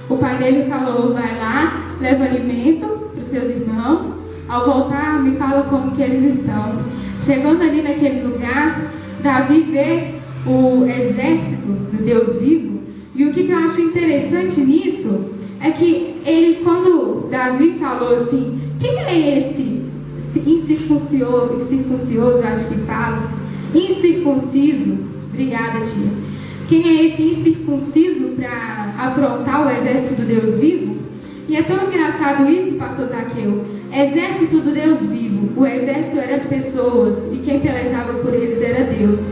S2: O pai dele falou, vai lá, leva alimento para os seus irmãos. Ao voltar, me fala como que eles estão. Chegando ali naquele lugar, Davi vê o exército do Deus vivo. E o que eu acho interessante nisso é que ele, quando Davi falou assim, quem é esse incircuncioso, acho que fala, incircunciso, obrigada, tia. Quem é esse incircunciso para afrontar o exército do Deus vivo? E é tão engraçado isso, pastor Zaqueu. Exército do Deus vivo. O exército era as pessoas e quem pelejava por eles era Deus.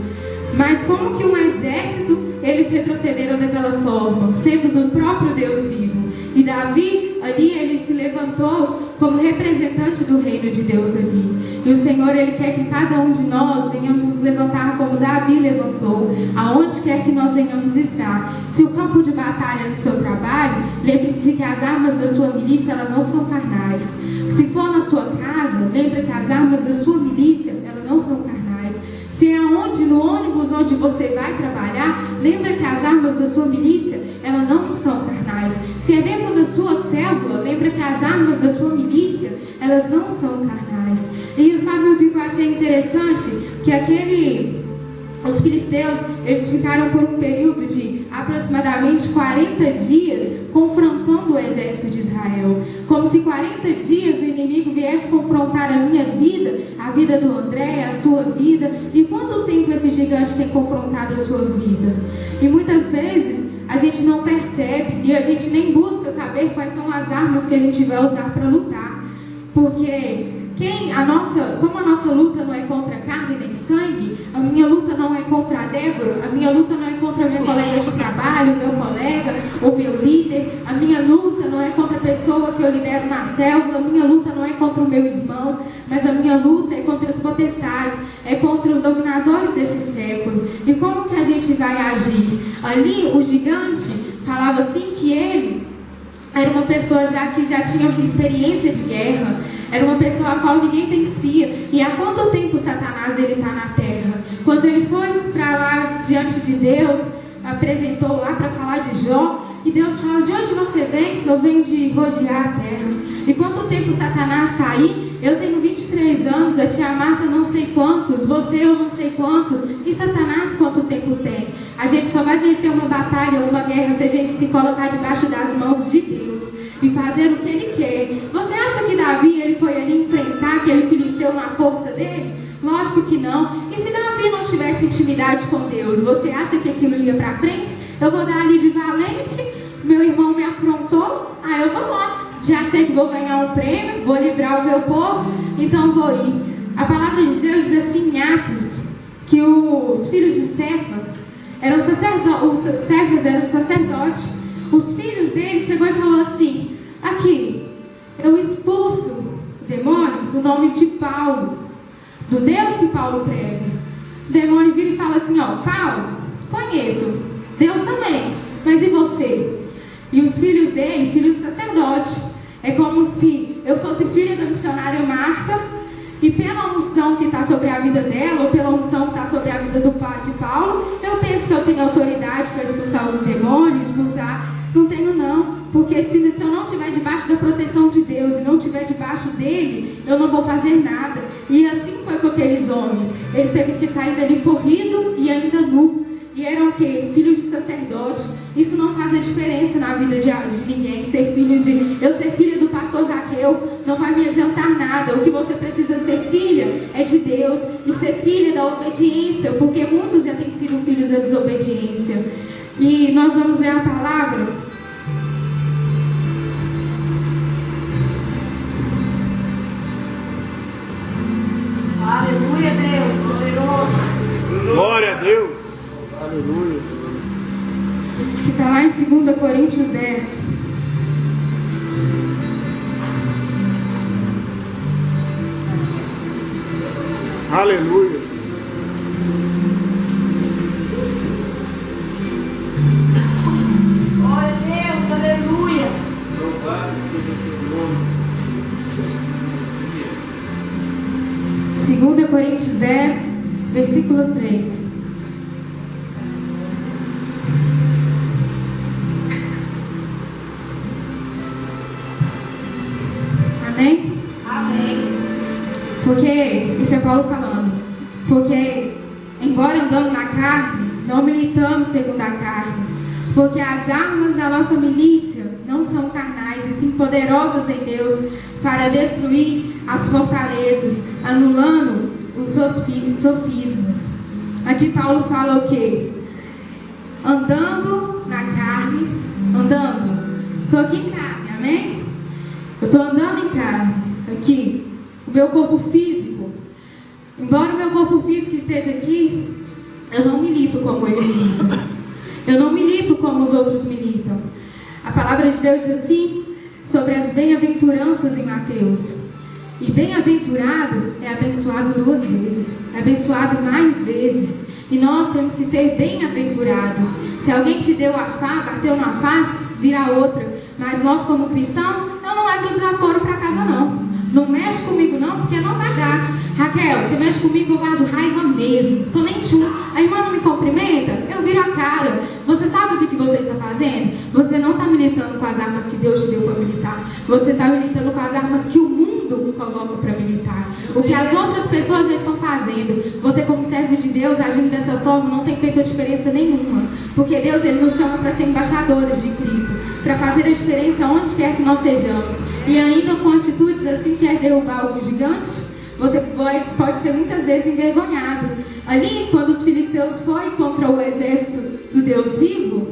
S2: Mas como que um exército eles retrocederam daquela forma, sendo do próprio Deus vivo? E Davi, ali, ele se levantou como representante do reino de Deus ali. E o Senhor, ele quer que cada um de nós venhamos nos levantar como Davi levantou, aonde quer que nós venhamos estar. Se o campo de batalha no seu trabalho, lembre-se que as armas da sua milícia, elas não são carnais. Se for na sua casa, lembre que as armas da sua milícia, elas não são carnais. Se é onde, no ônibus onde você vai trabalhar, lembra que as armas da sua milícia, elas não são carnais. Se é dentro da sua célula, lembra que as armas da sua milícia, elas não são carnais. E sabe o que eu achei interessante? Que os filisteus, eles ficaram por um período de aproximadamente 40 dias confrontando o exército de Israel. Como se 40 dias o inimigo viesse confrontar a minha vida, a vida do André, a sua vida. E quanto tempo esse gigante tem confrontado a sua vida? E muitas vezes a gente não percebe e a gente nem busca saber quais são as armas que a gente vai usar para lutar. Porque como a nossa luta não é contra carne nem sangue, a minha luta não é contra a Débora, a minha luta não é contra a minha colega de trabalho, meu colega, ou meu líder, a minha luta não é contra a pessoa que eu lidero na célula, a minha luta não é contra o meu irmão, mas a minha luta é contra as potestades, é contra os dominadores desse século. E como que a gente vai agir? Ali o gigante falava assim que ele era uma pessoa que já tinha experiência de guerra, era uma pessoa a qual ninguém vencia. E há quanto tempo Satanás ele está na terra? Quando ele foi para lá diante de Deus, apresentou lá para falar de Jó, e Deus fala, de onde você vem? Eu venho de rodear a terra. E quanto tempo Satanás está aí? Eu tenho 23 anos, a tia Marta não sei quantos, você eu não sei quantos, e Satanás quanto tempo tem? A gente só vai vencer uma batalha ou uma guerra se a gente se colocar debaixo das mãos de Deus e fazer o que Ele quer. Você acha que Davi ele foi ali enfrentar aquele filisteu na força dele? Lógico que não. E se Davi não tivesse intimidade com Deus, você acha que aquilo ia para frente? Eu vou dar ali de valente, meu irmão me afrontou, eu vou lá. Já sei que vou ganhar um prêmio, vou livrar o meu povo, então vou ir. A palavra de Deus diz assim em Atos, que os filhos de Cefas eram sacerdotes. Os filhos dele chegou e falou assim, aqui, eu expulso o demônio no nome de Paulo, do Deus que Paulo prega. O demônio vira e fala assim, Paulo, conheço, Deus também, mas e você? E os filhos dele, filho de sacerdote, é como se eu fosse filha da missionária Marta, e pela unção que está sobre a vida dela, ou pela unção que está sobre a vida do pai de Paulo, eu penso que eu tenho autoridade para expulsar algum demônio, não tenho não, porque se eu não estiver debaixo da proteção de Deus e não estiver debaixo dele, eu não vou fazer nada. E assim foi com aqueles homens, eles teve que sair dali corrido e ainda nu. E eram o quê? Filhos de sacerdote. Isso não faz a diferença na vida de ninguém. Eu ser filha do pastor Zaqueu não vai me adiantar nada. O que você precisa ser filha é de Deus. E ser filha obediência, porque muitos já têm sido filhos da desobediência. E nós vamos ler a palavra.
S3: Aleluia, Deus, poderoso.
S6: Glória a Deus. Aleluia.
S2: Que está lá em 2 Coríntios 10.
S6: Aleluia.
S3: Glória a Deus, aleluia.
S6: Louvado seja teu nome.
S2: 2 Coríntios 10, versículo 3. Amém?
S3: Amém.
S2: Porque, isso é Paulo falando, porque, embora andando na carne, não militamos segundo a carne, porque as armas da nossa milícia não são carnais, e sim poderosas em Deus, para destruir as fortalezas, anulando os sofismas. Aqui Paulo fala o quê? Andando na carne, estou aqui em carne, amém? Eu estou andando em carne, aqui, o meu corpo físico, embora o meu corpo físico esteja aqui, eu não milito como ele milita, eu não milito como os outros militam. A palavra de Deus diz assim, sobre as bem-aventuranças em Mateus. E bem-aventurado é abençoado 2 vezes, é abençoado mais vezes. E nós temos que ser bem-aventurados. Se alguém te deu bateu na face, vira outra. Mas nós, como cristãos, eu não levo o desaforo para casa, não. Não mexe comigo, não, porque não vai dar. Raquel, você mexe comigo, eu guardo raiva mesmo. Tô nem tchum. A irmã não me cumprimenta, eu viro a cara. Você sabe o que você está fazendo? Você não está militando com as armas que Deus te deu para militar. Você está militando com as armas que o mundo coloca para militar. O que as outras pessoas já estão fazendo. Você, como servo de Deus, agindo dessa forma, não tem feito a diferença nenhuma. Porque Deus, Ele nos chama para ser embaixadores de Cristo, para fazer a diferença onde quer que nós sejamos. E ainda com atitudes assim, quer derrubar algum gigante, você pode ser muitas vezes envergonhado. Ali, quando os filisteus foram contra o exército do Deus vivo,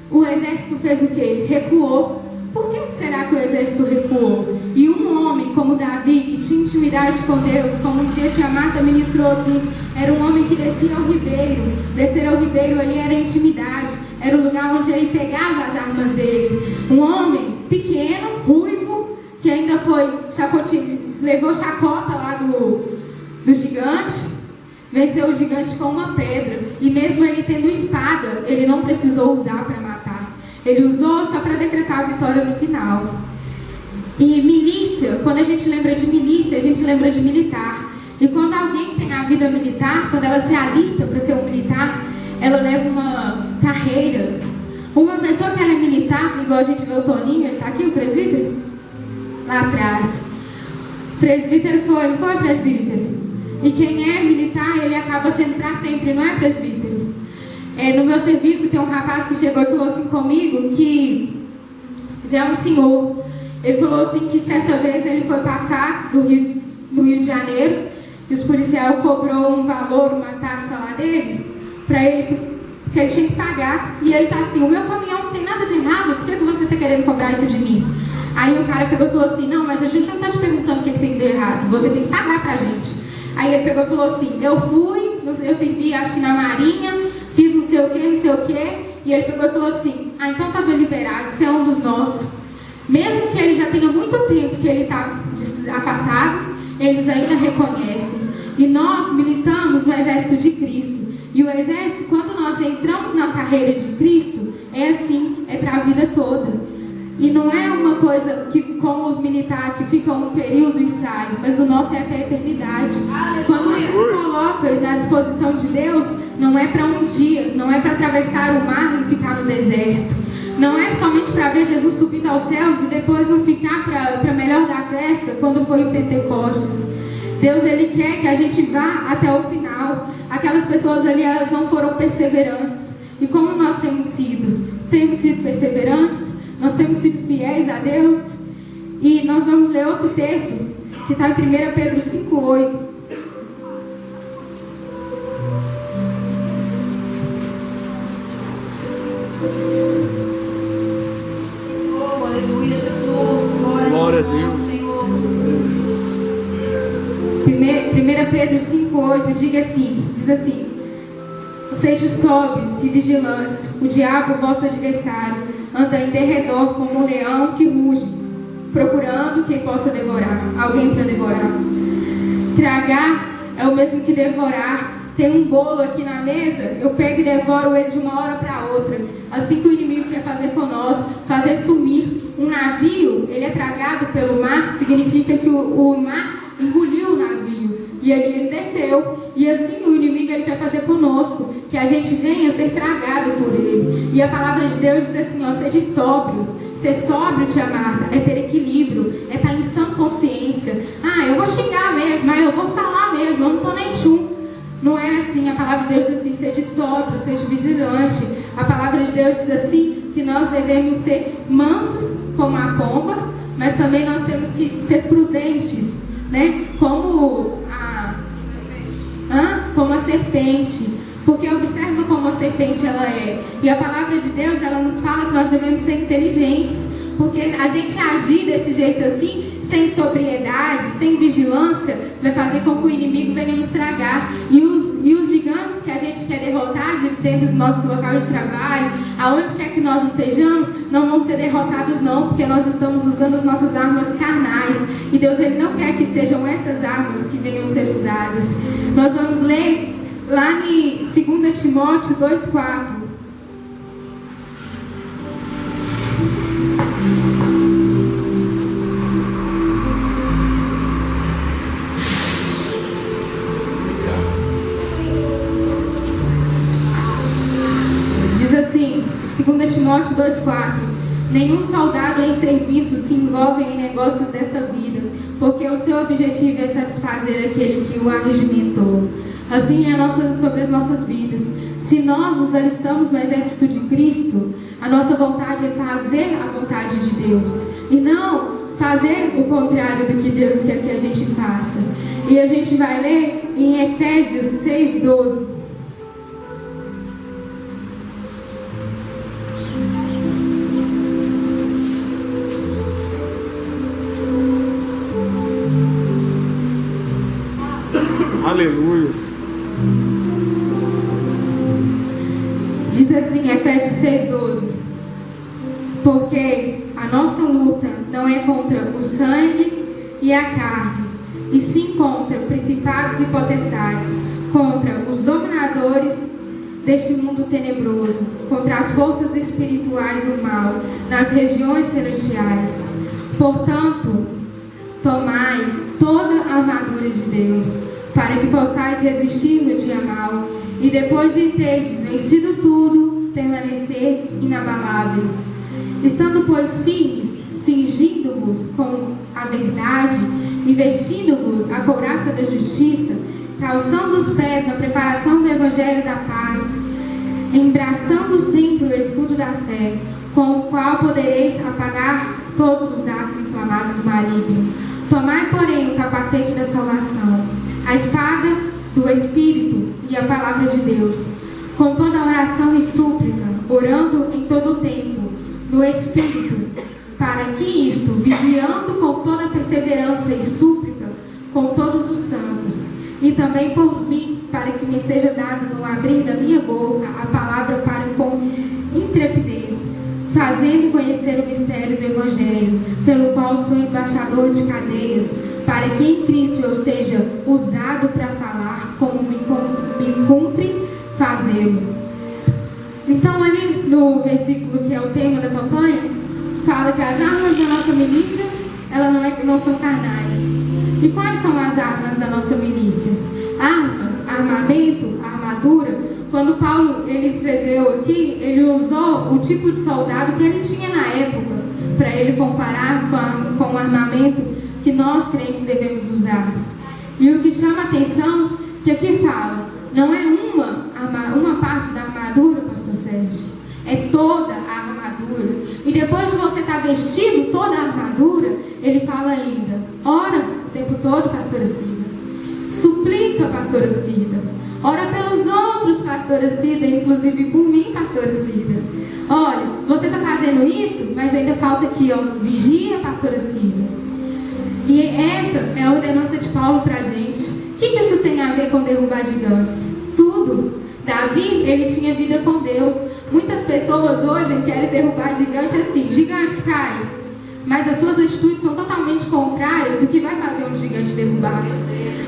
S2: o exército fez o quê? Recuou. Por que será que o exército recuou? E um homem como Davi, que tinha intimidade com Deus, como um dia Tia Marta ministrou aqui, era um homem que descia ao ribeiro. Descer ao ribeiro ali era intimidade, era o lugar onde ele pegava as armas dele. Um homem pequeno, ruivo, que ainda foi levou chacota lá do gigante, venceu o gigante com uma pedra. E mesmo ele tendo espada, ele não precisou usar para matar. Ele usou só para decretar a vitória no final. E milícia, quando a gente lembra de milícia, a gente lembra de militar. E quando alguém tem a vida militar, quando ela se alista para ser um militar, ela leva uma carreira. Uma pessoa que ela é militar, igual a gente vê o Toninho, ele está aqui, o presbítero? Lá atrás. O presbítero não foi presbítero. E quem é militar, ele acaba sendo para sempre, não é presbítero. No meu serviço tem um rapaz que chegou e falou assim comigo, que já é um senhor. Ele falou assim que certa vez ele foi passar no Rio de Janeiro, e os policiais cobrou um valor, uma taxa lá dele, para ele, que ele tinha que pagar. E ele está assim, o meu caminhão não tem nada de errado, por que você está querendo cobrar isso de mim? Aí o cara pegou e falou assim, não, mas a gente não está te perguntando o que tem de errado, você tem que pagar pra gente. Aí ele pegou e falou assim, eu servi, acho que na Marinha, fiz não sei o que, e ele pegou e falou assim, então estava liberado, você é um dos nossos. Mesmo que ele já tenha muito tempo que ele está afastado, eles ainda reconhecem. E nós militamos no exército de Cristo. E o exército, quando nós entramos na carreira de Cristo, é assim, é para a vida toda. E não é uma coisa que, como os militares, que ficam um período e saem, mas o nosso é até a eternidade. Quando você se coloca à disposição de Deus, não é para um dia, não é para atravessar o mar e ficar no deserto. Não é somente para ver Jesus subindo aos céus e depois não ficar para melhor da festa quando foi em Pentecostes. Deus, Ele quer que a gente vá até o final. Aquelas pessoas ali, elas não foram perseverantes. E como nós temos sido perseverantes, nós temos sido fiéis a Deus. E nós vamos ler outro texto que está em 1 Pedro 5,8.
S6: Deus.
S3: Senhor.
S2: 1 Pedro 5,8 diz assim: sede sóbrios e vigilantes, o diabo, vosso adversário, anda em derredor como um leão que ruge, procurando quem possa devorar, alguém para devorar. Tragar é o mesmo que devorar. Tem um bolo aqui na mesa, eu pego e devoro ele de uma hora para outra. Assim que o inimigo quer fazer conosco, fazer sumir. Um navio, ele é tragado pelo mar, significa que o mar engoliu o navio. E ali ele desceu. E assim o inimigo ele quer fazer conosco, que a gente venha ser tragado por ele. E a palavra de Deus diz assim, ó, sede sóbrios. Ser sóbrio, tia Marta, é ter equilíbrio, é estar em sã consciência. Eu vou xingar mesmo, eu vou falar mesmo, eu não estou nem tchum. Não é assim, a palavra de Deus diz assim, seja sóbrio, seja vigilante. A palavra de Deus diz assim, que nós devemos ser mansos como a pomba, mas também nós temos que ser prudentes, né? Como a serpente. Porque observa como a serpente ela é. E a palavra de Deus, ela nos fala que nós devemos ser inteligentes. Porque a gente agir desse jeito assim, sem sobriedade, sem vigilância, vai fazer com que o inimigo venha nos tragar. E os gigantes que a gente quer derrotar dentro do nosso local de trabalho, aonde quer que nós estejamos, não vão ser derrotados não, porque nós estamos usando as nossas armas carnais. E Deus ele não quer que sejam essas armas que venham ser usadas. Nós vamos ler lá em 2 Timóteo 2,4. Diz assim, 2 Timóteo 2,4: nenhum soldado em serviço se envolve em negócios dessa vida, porque o seu objetivo é satisfazer aquele que o arregimentou. Assim é sobre as nossas vidas. Se nós nos alistamos no exército de Cristo, a nossa vontade é fazer a vontade de Deus e não fazer o contrário do que Deus quer que a gente faça. E a gente vai ler em Efésios 6,12.
S6: Aleluia.
S2: Diz assim, Efésios 6,12: porque a nossa luta não é contra o sangue e a carne, e sim contra principados e potestades, contra os dominadores deste mundo tenebroso, contra as forças espirituais do mal nas regiões celestiais. Portanto, tomai toda a armadura de Deus, para que possais resistir no dia mau, e depois de terdes vencido tudo, permanecer inabaláveis. Estando, pois, firmes, cingindo-vos com a verdade, e vestindo-vos a couraça da justiça, calçando os pés na preparação do evangelho da paz, embraçando sempre o escudo da fé, com o qual podereis apagar todos os dardos inflamados do maligno. Tomai, porém, o capacete da salvação, a espada do Espírito e a palavra de Deus, com toda oração e súplica, orando em todo o tempo, no Espírito, para que isto, vigiando com toda perseverança e súplica, com todos os santos, e também por mim, para que me seja dado no abrir da minha boca a palavra para com intrepidez, fazendo conhecer o mistério do Evangelho, pelo qual sou embaixador de cadeias, para que em Cristo eu seja usado para falar como me cumpre fazê-lo. Então, ali no versículo que é o tema da campanha, fala que as armas da nossa milícia, elas não são carnais. E quais são as armas da nossa milícia? Armas, armamento, armadura. Quando Paulo ele escreveu aqui, ele usou o tipo de soldado que ele tinha na época, para ele comparar com o armamento que nós crentes devemos usar. E o que chama a atenção, que aqui fala, não é uma parte da armadura, pastor Sérgio, é toda a armadura. E depois de você estar vestido toda a armadura, ele fala ainda, ora o tempo todo, pastora Cida, suplica, pastora Cida, ora pelos outros, pastora Cida, inclusive por mim, pastora Cida. Olha, você está fazendo isso, mas ainda falta aqui, ó, vigia, pastora Cida. E essa é a ordenança de Paulo para a gente. O que isso tem a ver com derrubar gigantes? Tudo. Davi, ele tinha vida com Deus. Muitas pessoas hoje querem derrubar gigante assim: gigante cai. Mas as suas atitudes são totalmente contrárias do que vai fazer um gigante derrubar.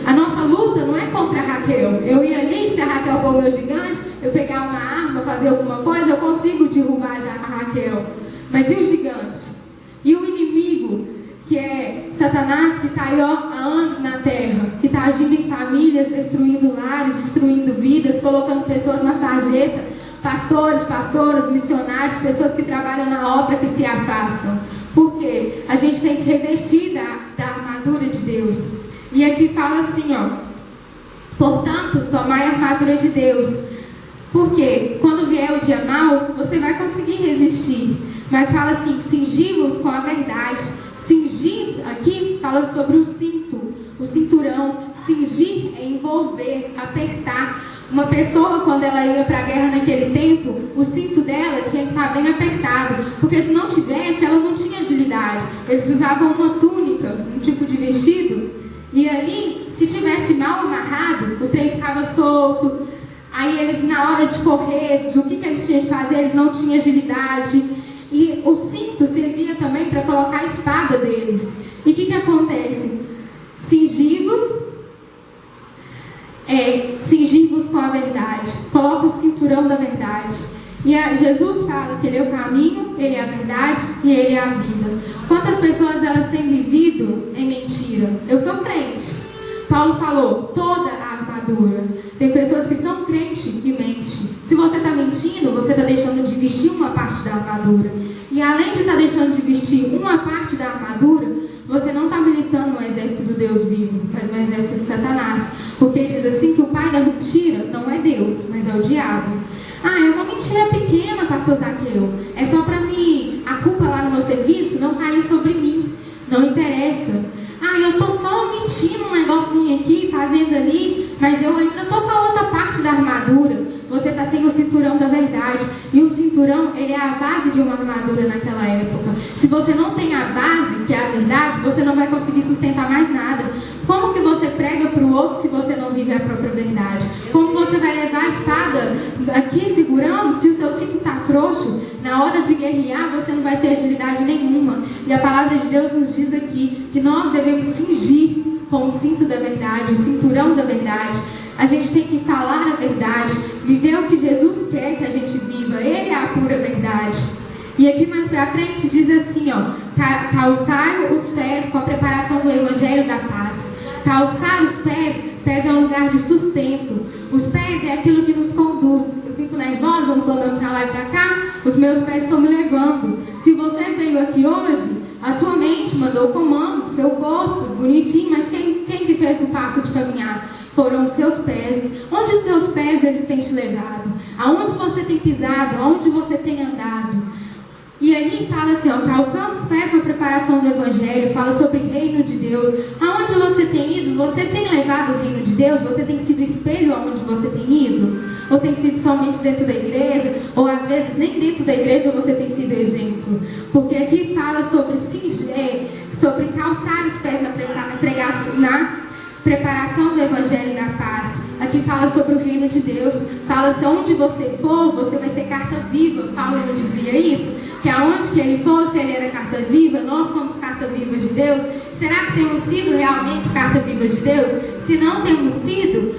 S2: A nossa luta não é contra a Raquel. Eu ia ali, se a Raquel for o meu gigante, eu pegar uma arma, fazer alguma coisa, eu consigo derrubar já a Raquel. Mas e o gigante? E o inimigo, que é Satanás, que está aí há anos na terra, que está agindo em famílias, destruindo lares, destruindo vidas, colocando pessoas na sarjeta, pastores, pastoras, missionários, pessoas que trabalham na obra que se afastam. Por quê? A gente tem que revestir da armadura de Deus. E aqui fala assim, ó: portanto, tomai a armadura de Deus. Porque quando vier o dia mau, você vai conseguir resistir. Mas fala assim: cingi-vos com a verdade. Cingir aqui fala sobre o cinto, o cinturão. Cingir é envolver, apertar. Uma pessoa, quando ela ia para a guerra naquele tempo, o cinto dela tinha que estar bem apertado, porque se não tivesse, ela não tinha agilidade. Eles usavam uma túnica, um tipo de vestido, e ali, se tivesse mal amarrado, o trem ficava solto. Aí eles, na hora de correr, o que eles tinham de fazer, eles não tinham agilidade. E o cinto servia também para colocar a espada deles. E o que acontece? Cingir-vos com a verdade. Coloca o cinturão da verdade. E Jesus fala que Ele é o caminho, Ele é a verdade e Ele é a vida. Quantas pessoas elas têm vivido em mentira? Eu sou crente. Paulo falou, toda a armadura. Tem pessoas que são crentes e mentem. Se você está mentindo, você está deixando de vestir uma parte da armadura. E além de estar deixando de vestir uma parte da armadura, você não está militando no exército do Deus vivo, mas no exército de Satanás. Porque diz assim que o pai da mentira não é Deus, mas é o diabo. Ah, é uma mentira pequena, pastor Zaqueu. É só para mim, a culpa lá no meu serviço não cair sobre mim. Não interessa. Ah, eu estou só mentindo um negocinho aqui, fazendo ali, mas eu ainda estou com a outra parte da armadura. Você está sem o cinturão da verdade. E o cinturão, ele é a base de uma armadura naquela época. Se você não tem a base, que é a verdade, você não vai conseguir sustentar mais nada. Como que você prega para o outro se você não vive a própria verdade? Como você vai levar a espada aqui segurando se o seu cinto está frouxo? Na hora de guerrear, você não vai ter agilidade nenhuma. E a palavra de Deus nos diz aqui que nós devemos cingir com o cinto da verdade, o cinturão da verdade. A gente tem que falar a verdade, viver o que Jesus quer que a gente viva. Ele é a pura verdade. E aqui mais pra frente diz assim, ó: calçai os pés com a preparação do Evangelho da paz. Calçar os pés é um lugar de sustento. Os pés é aquilo que nos conduz. Eu fico nervosa, não estou andando pra lá e pra cá, os meus pés estão me levando. Se você veio aqui hoje, a sua mente mandou o comando, seu corpo, bonitinho, mas quem que fez o passo de caminhar? Foram os seus pés. Onde os seus pés eles têm te levado? Aonde você tem pisado? Aonde você tem andado? E aí fala assim, ó, calçando os pés na preparação do Evangelho, fala sobre o reino de Deus. Aonde você tem ido? Você tem levado o reino de Deus? Você tem sido espelho aonde você tem ido? Ou tem sido somente dentro da igreja? Ou às vezes nem dentro da igreja você tem sido exemplo? Porque aqui fala sobre sobre calçar os pés na preparação do Evangelho da paz. Aqui fala sobre o reino de Deus. Fala-se onde você for, você vai ser carta viva. Paulo não dizia isso? Que aonde que ele fosse, ele era carta viva. Nós somos carta vivas de Deus. Será que temos sido realmente carta vivas de Deus? Se não temos sido,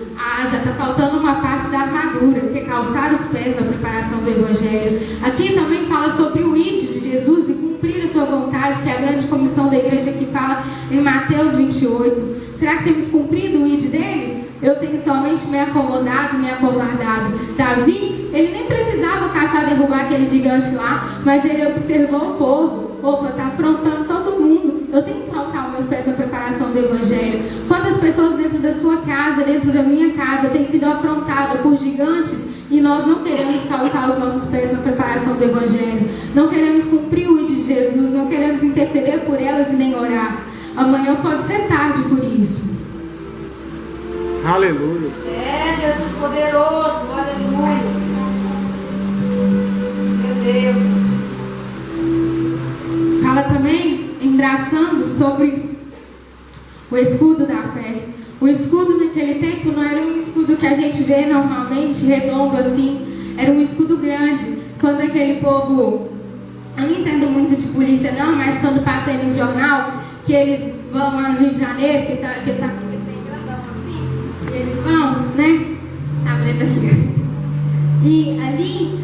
S2: já está faltando uma parte da armadura, que é calçar os pés na preparação do Evangelho. Aqui também fala sobre o ide de Jesus e cumprir a tua vontade, que é a grande comissão da igreja que fala em Mateus 28. Será que temos cumprido o ide dele? Eu tenho somente me acomodado, me acovardado. Davi, ele nem precisava caçar, derrubar aquele gigante lá, mas ele observou o povo. Opa, está afrontando todo mundo. Eu tenho que calçar os meus pés na preparação do Evangelho. Quantas pessoas dentro da sua casa, dentro da minha casa, têm sido afrontadas por gigantes e nós não queremos calçar os nossos pés na preparação do Evangelho? Não queremos cumprir o ide de Jesus, não queremos interceder por elas e nem orar. Amanhã pode ser tarde por isso.
S6: Aleluia.
S3: É Jesus poderoso, aleluia. Meu Deus.
S2: Fala também, embraçando sobre o escudo da fé. O escudo naquele tempo não era um escudo que a gente vê normalmente, redondo assim, era um escudo grande. Quando aquele povo, eu não entendo muito de polícia não, mas quando passei no jornal, que eles vão lá no Rio de Janeiro, que está acontecendo grandão assim, eles vão, né? Abrindo aqui. E ali,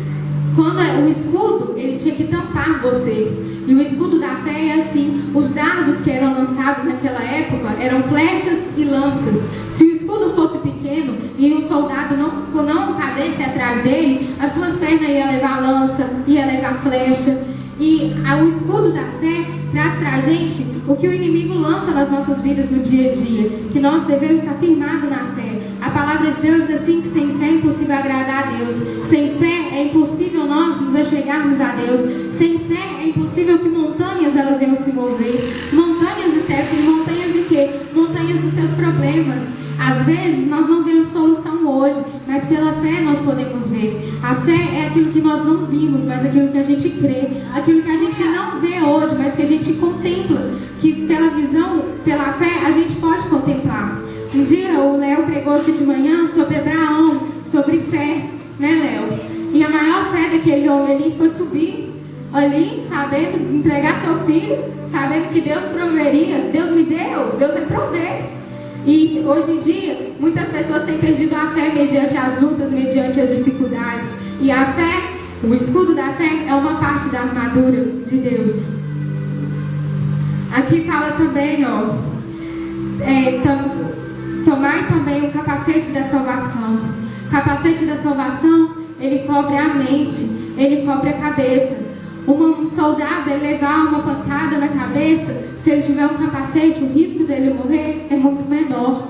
S2: quando o escudo, ele tinha que tampar você. E o escudo da fé é assim, os dardos que eram lançados naquela época eram flechas e lanças. Se o escudo fosse pequeno e um soldado não cabesse atrás dele, as suas pernas iam levar lança, ia levar flecha. E o escudo da fé traz pra gente o que o inimigo lança nas nossas vidas no dia a dia, que nós devemos estar firmados na fé. A palavra de Deus diz assim, que sem fé é impossível agradar a Deus. Sem fé é impossível nós nos achegarmos a Deus. Sem fé é impossível que montanhas elas iam se mover. Montanhas, Stephanie, montanhas de quê? Montanhas dos seus problemas. Às vezes nós não vemos solução hoje, mas pela fé nós podemos ver. A fé é aquilo que nós não vimos, mas aquilo que a gente crê. Aquilo que a gente não vê hoje, mas que a gente contempla. Que pela visão, pela fé, a gente pode contemplar. Um dia o Léo pregou aqui de manhã sobre Abraão, sobre fé, né, Léo? E a maior fé daquele homem ali foi subir ali, sabendo entregar seu filho, sabendo que Deus proveria. Deus me deu, Deus vai prover. E hoje em dia, muitas pessoas têm perdido a fé mediante as lutas, mediante as dificuldades. E a fé, o escudo da fé, é uma parte da armadura de Deus. Aqui fala também, ó, tomai também o capacete da salvação. O capacete da salvação, ele cobre a mente, ele cobre a cabeça. Um soldado, ele levar uma pancada na cabeça, se ele tiver um capacete, o risco dele morrer é muito menor.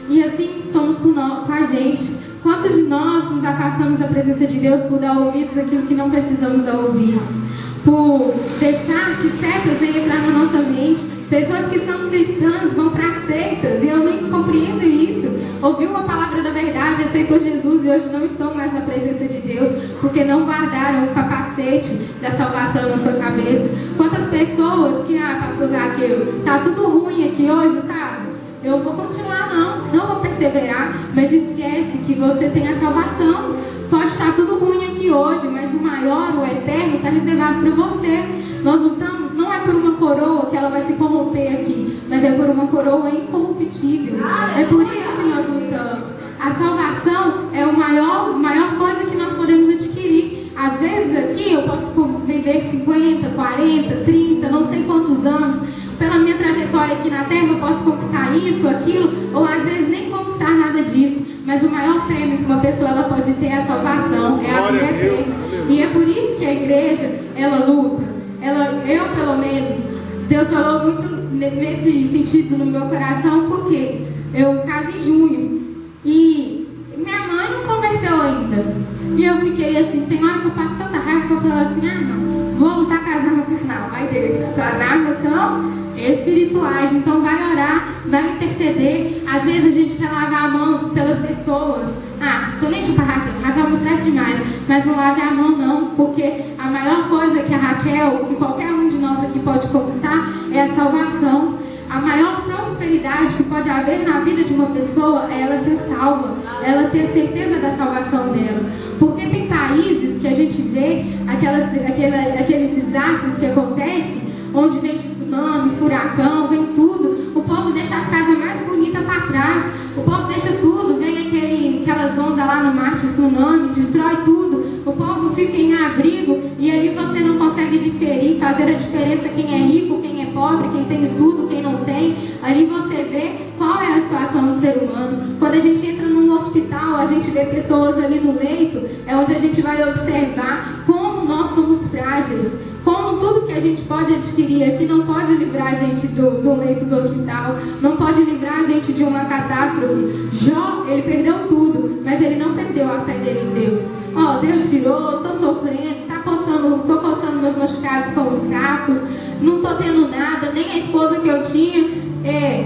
S2: E assim somos com a gente. Quantos de nós nos afastamos da presença de Deus por dar ouvidos àquilo que não precisamos dar ouvidos? Por deixar que setas venham entrar na nossa mente. Pessoas que são cristãs vão para seitas, e eu nem compreendo isso. Ouviu a palavra da verdade, aceitou Jesus e hoje não estão mais na presença de Deus, porque não guardaram o capacete da salvação na sua cabeça. Quantas pessoas que, pastor Zaqueu, tá tudo ruim aqui hoje, sabe? Eu vou continuar não vou perseverar, mas esquece que você tem a salvação. Pode estar tudo ruim aqui hoje, mas o maior, o eterno, está reservado para você. Nós lutamos não é por uma coroa que ela vai se corromper aqui, mas é por uma coroa incorruptível. É por isso que nós lutamos. A salvação é a maior coisa que nós podemos adquirir. Às vezes aqui eu posso viver 50, 40, 30, não sei quantos anos. Pela minha trajetória aqui na Terra eu posso conquistar isso, aquilo, ou às vezes nem conquistar nada disso. Mas o maior prêmio que uma pessoa ela pode ter é a salvação, é a vida eterna. E é por isso que a igreja, ela luta. Eu pelo menos, Deus falou muito nesse sentido no meu coração, porque eu casei em junho e minha mãe não converteu ainda. E eu fiquei assim, tem hora que eu passo tanta raiva que eu falo assim, não, vou lutar com as armas carnal. Vai Deus, as armas são espirituais, então vai orar, vai interceder. Às vezes a gente quer lavar a mão pelas pessoas. Tô nem tipo a Raquel me estressa demais, mas não lave a mão não, porque a maior coisa que a Raquel, que qualquer um de nós aqui pode conquistar, é a salvação. A maior prosperidade que pode haver na vida de uma pessoa é ela ser salva, ela ter certeza da salvação dela. Porque tem países que a gente vê aqueles desastres que acontecem, onde vem tsunami, furacão, vem tudo. O povo deixa as casas mais bonitas para trás, o povo deixa tudo, vem aquelas ondas lá no mar de tsunami, destrói tudo. O povo fica em abrigo e ali você não consegue diferir, fazer a diferença quem é rico, quem é pobre, quem tem estudo, quem não tem. Ali você vê qual é a situação do ser humano. Quando a gente entra num hospital, a gente vê pessoas ali no leito, é onde a gente vai observar como nós somos frágeis, como tudo que a gente pode adquirir aqui não pode livrar a gente do leito do hospital, não pode livrar a gente de uma catástrofe. Jó, ele perdeu tudo, mas ele não perdeu a fé dele em Deus. Deus tirou, tô sofrendo, tô coçando meus machucados com os cacos, não tô tendo nada, nem a esposa que eu tinha,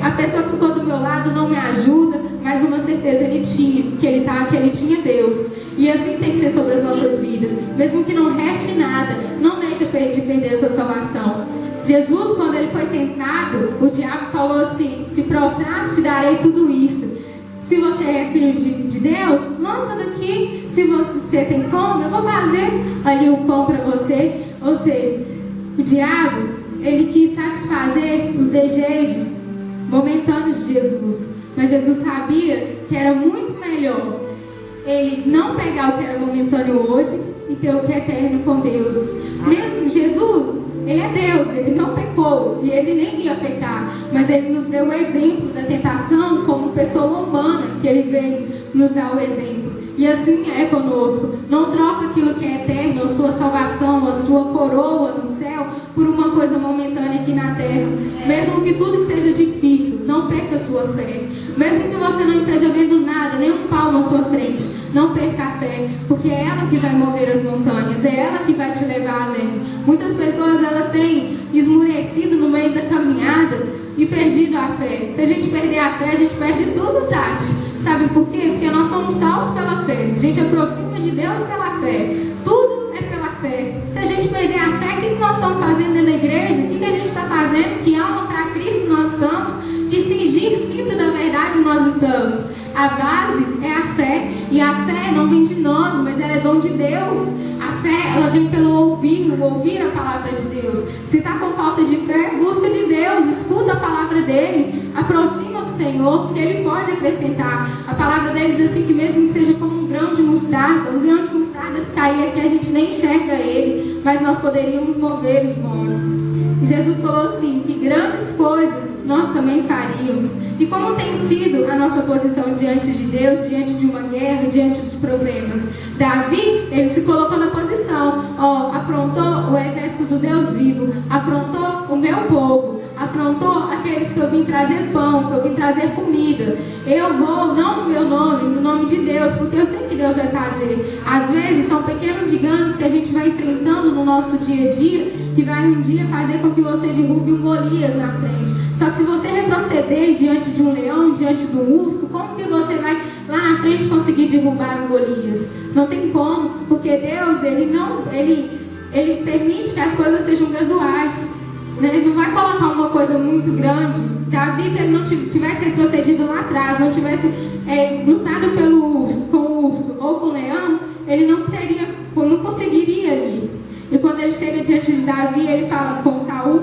S2: a pessoa que ficou do meu lado não me ajuda, mas uma certeza ele tinha, que ele tinha Deus. E assim tem que ser sobre as nossas vidas. Mesmo que não reste nada, não deixe de perder a sua salvação. Jesus, quando ele foi tentado, o diabo falou assim: se prostrar, te darei tudo isso. Se você é filho de Deus, lança daqui. Se você tem fome, eu vou fazer ali o pão para você. Ou seja, o diabo, ele quis satisfazer os desejos momentâneos de Jesus. Mas Jesus sabia que era muito melhor ele não pegar o que era momentâneo hoje e ter o que é eterno com Deus. Mesmo Jesus, ele é Deus, ele não pecou e ele nem ia pecar, mas ele nos deu o exemplo da tentação como pessoa humana, que ele veio nos dar o exemplo. E assim é conosco. Não troca aquilo que é eterno, a sua salvação, a sua coroa no céu, por uma coisa momentânea aqui na terra. Mesmo que tudo esteja difícil, não perca a sua fé. Mesmo que você não esteja vendo nada, nem um palmo à sua frente, não perca a fé, porque é ela que vai mover as montanhas, é ela que vai te levar além. Muitas pessoas, elas têm esmurecido no meio da caminhada e perdido a fé. Se a gente perder a fé, a gente perde tudo, Tati. Sabe por quê? Porque nós somos salvos pela fé. A gente aproxima de Deus pela fé. Tudo é pela fé. Se a gente perder a fé, o que nós estamos fazendo dentro da igreja? O que a gente está fazendo? Que alma para Cristo nós estamos? Que cinto da verdade nós estamos? A base é a fé. E a fé não vem de nós, mas ela é dom de Deus. A fé, ela vem pelo ouvir a palavra de Deus. Se está com falta de fé, busca de Deus, escuta a palavra dele, aproxima do Senhor, porque ele pode acrescentar. A palavra dele diz assim, que mesmo que seja como um grão de mostarda, se cair aqui a gente nem enxerga ele, mas nós poderíamos mover os montes. E Jesus falou assim, que grandes coisas nós também faríamos. E como tem sido a nossa posição diante de Deus, diante de uma guerra, diante dos problemas? Davi, ele se colocou na posição, afrontou o exército do Deus vivo, afrontou o meu povo, afrontou aqueles que eu vim trazer pão, que eu vim trazer comida. Eu vou, não no meu nome, no nome de Deus, porque eu sei que Deus vai fazer. Às vezes são pequenos gigantes que a gente vai enfrentando no nosso dia a dia, que vai um dia fazer com que você derrube um Golias na frente. Só que se você retroceder diante de um leão, diante do urso, como que você vai lá na frente conseguir derrubar um Golias? Não tem como, porque Deus, ele permite que as coisas sejam graduais. Ele não vai colocar uma coisa muito grande. Davi, se ele não tivesse retrocedido lá atrás, não tivesse lutado com o urso ou com o leão, ele não conseguiria ali. E quando ele chega diante de Davi, ele fala com Saul,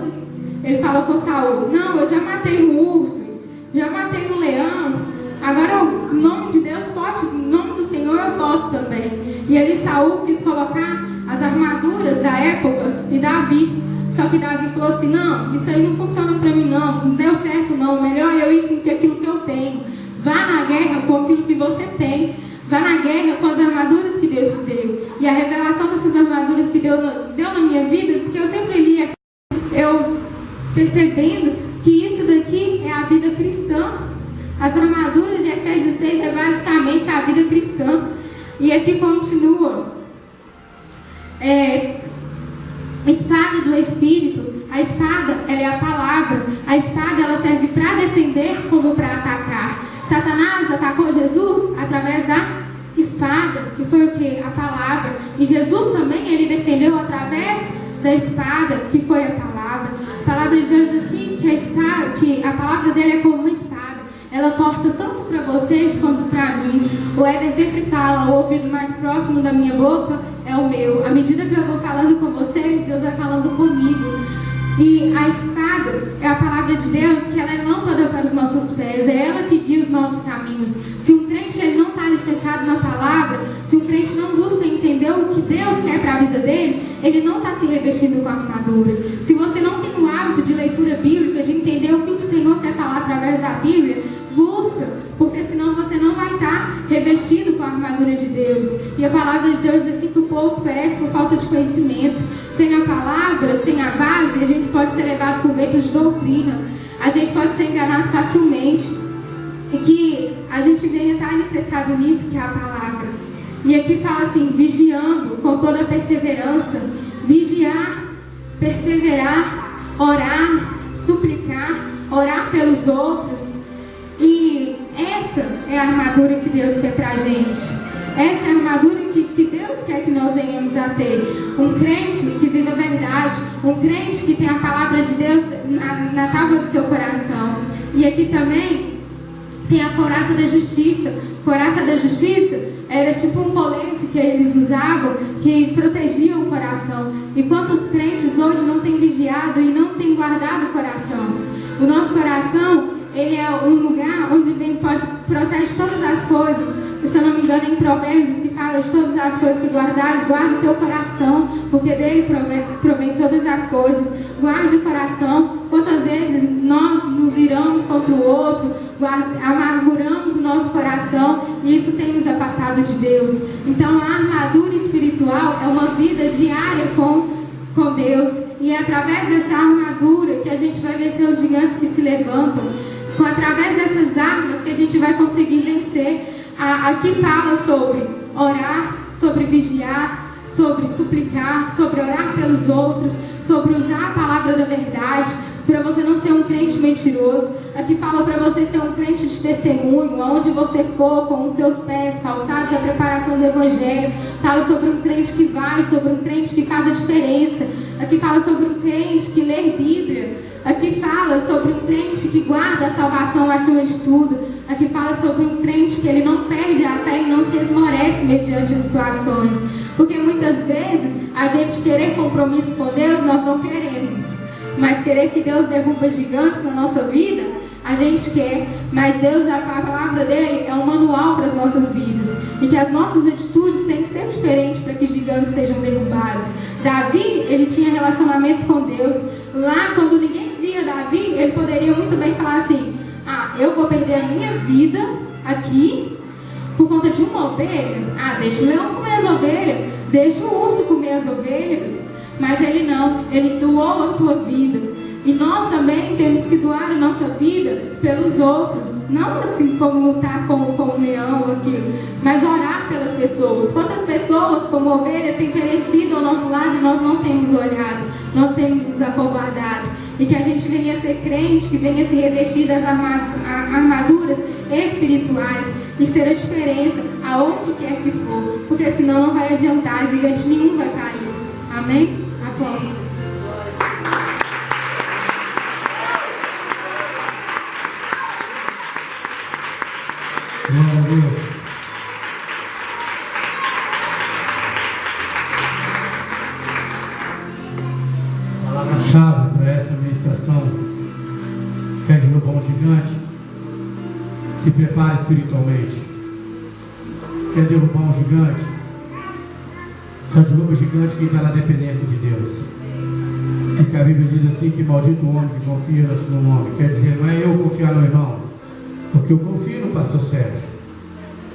S2: não, eu já matei um urso, já matei um leão, agora o nome de Deus pode, o nome do Senhor eu posso também. E ali Saul quis colocar as armaduras da época de Davi. Só que Davi falou assim, não, isso aí não funciona para mim não deu certo não, melhor eu ir com aquilo que eu tenho. Vá na guerra com aquilo que você tem, vá na guerra com as armaduras que Deus te deu. E a revelação dessas armaduras que Deus deu na minha vida, porque eu sempre lia, eu percebendo que isso daqui é a vida cristã. As armaduras de Efésios 6 é basicamente a vida cristã. E aqui continua, espada do Espírito. A espada, ela é a palavra. A espada, ela serve para defender como para atacar. Satanás atacou Jesus através da espada, que foi o que? A palavra. E Jesus também, ele defendeu através da espada, que foi a palavra. A palavra de Deus diz assim, que a palavra dele é como uma espada. Ela corta tanto para vocês quanto para mim. O Éder sempre fala, o ouvido mais próximo da minha boca é o meu. À medida que eu vou falando com vocês, Deus vai falando comigo. E a espada é a palavra de Deus, que ela é lâmpada para os nossos pés, é ela que guia os nossos caminhos. Se um crente ele não está alicerçado na palavra, se um crente não busca entender o que Deus quer para a vida dele, ele não está se revestindo com a armadura. Se você não tem o hábito de leitura bíblica, de entender o que o Senhor quer falar através da Bíblia, busca, porque senão você não vai estar revestido com a armadura de Deus. E a palavra de Deus diz assim que o povo perece por falta de conhecimento. Sem a palavra, sem a base, a gente pode ser levado por vento de doutrina, a gente pode ser enganado facilmente, e que a gente venha estar alicerçado nisso, que é a palavra. E aqui fala assim, vigiando com toda perseverança, vigiar, perseverar, orar, suplicar, orar pelos outros. E essa é a armadura que Deus quer pra gente. Essa é a armadura que Deus Deus quer que nós venhamos a ter. Um crente que vive a verdade, um crente que tem a palavra de Deus na tábua do seu coração. E aqui também tem a couraça da justiça. Couraça da justiça era tipo um colete que eles usavam, que protegia o coração. E quantos crentes hoje não têm vigiado e não têm guardado o coração? O nosso coração, ele é um lugar onde procede todas as coisas. Se eu não me engano, em Provérbios, que fala de todas as coisas que guardares, guarde o teu coração, porque dele provém todas as coisas. Guarde o coração. Quantas vezes nós nos iramos contra o outro, amarguramos o nosso coração, e isso tem nos afastado de Deus. Então, a armadura espiritual é uma vida diária com Deus, e é através dessa armadura que a gente vai vencer os gigantes que se levantam. Através dessas armas que a gente vai conseguir vencer. Aqui fala sobre orar, sobre vigiar, sobre suplicar, sobre orar pelos outros, sobre usar a palavra da verdade, para você não ser um crente mentiroso. Aqui fala para você ser um crente de testemunho, aonde você for, com os seus pés calçados, a preparação do evangelho. Fala sobre um crente que vai, sobre um crente que faz a diferença. Aqui fala sobre um crente que lê Bíblia. Aqui fala sobre um crente que guarda a salvação acima de tudo. Aqui fala sobre um crente que ele não perde a fé e não se esmorece mediante as situações. Porque muitas vezes a gente querer compromisso com Deus, nós não queremos. Mas querer que Deus derruba gigantes na nossa vida, a gente quer. Mas Deus, a palavra dele é um manual para as nossas vidas. E que as nossas atitudes têm que ser diferentes para que gigantes sejam derrubados. Davi, ele tinha relacionamento com Deus. Lá, quando ninguém via Davi, ele poderia muito bem falar assim: eu vou perder a minha vida aqui por conta de uma ovelha. Deixa o leão comer as ovelhas, deixa o urso comer as ovelhas. Mas ele não, ele doou a sua vida. E nós também temos que doar a nossa vida pelos outros. Não assim como lutar com o leão ou aquilo, mas orar pelas pessoas. Quantas pessoas, como ovelha, têm perecido ao nosso lado e nós não temos olhado, nós temos nos acovardado. E que a gente venha ser crente, que venha se revestir das armaduras espirituais e ser a diferença aonde quer que for. Porque senão não vai adiantar, gigante nenhum vai cair. Amém? Aplausos.
S5: Glória a Deus. A palavra-chave para essa ministração: quer derrubar um gigante? Se prepare espiritualmente. Quer derrubar um gigante? Só derruba o gigante quem está na dependência de Deus. Porque a Bíblia diz assim: que maldito o homem que confia no seu nome. Quer dizer, não é eu confiar no irmão, porque eu confio no pastor Sérgio,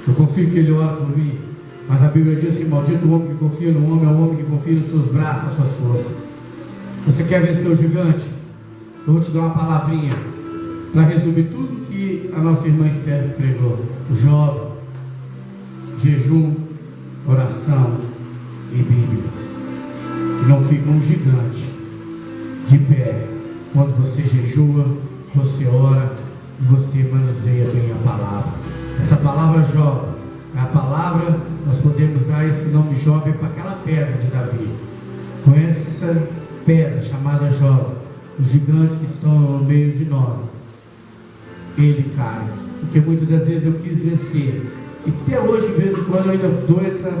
S5: eu confio que ele ora por mim. Mas a Bíblia diz que maldito o homem que confia no homem é o homem que confia nos seus braços, nas suas forças. Você quer vencer o gigante? Eu vou te dar uma palavrinha para resumir tudo que a nossa irmã Esther pregou: Jó, jejum, oração e Bíblia. E não fica um gigante de pé quando você jejua, você ora e você manuseia bem a palavra. Essa palavra Jó é a palavra, nós podemos dar esse nome Jó para aquela pedra de Davi. Com essa pedra chamada Jó, os gigantes que estão no meio de nós, ele cai. Porque muitas das vezes eu quis vencer, e até hoje, de vez em quando, eu ainda dou essa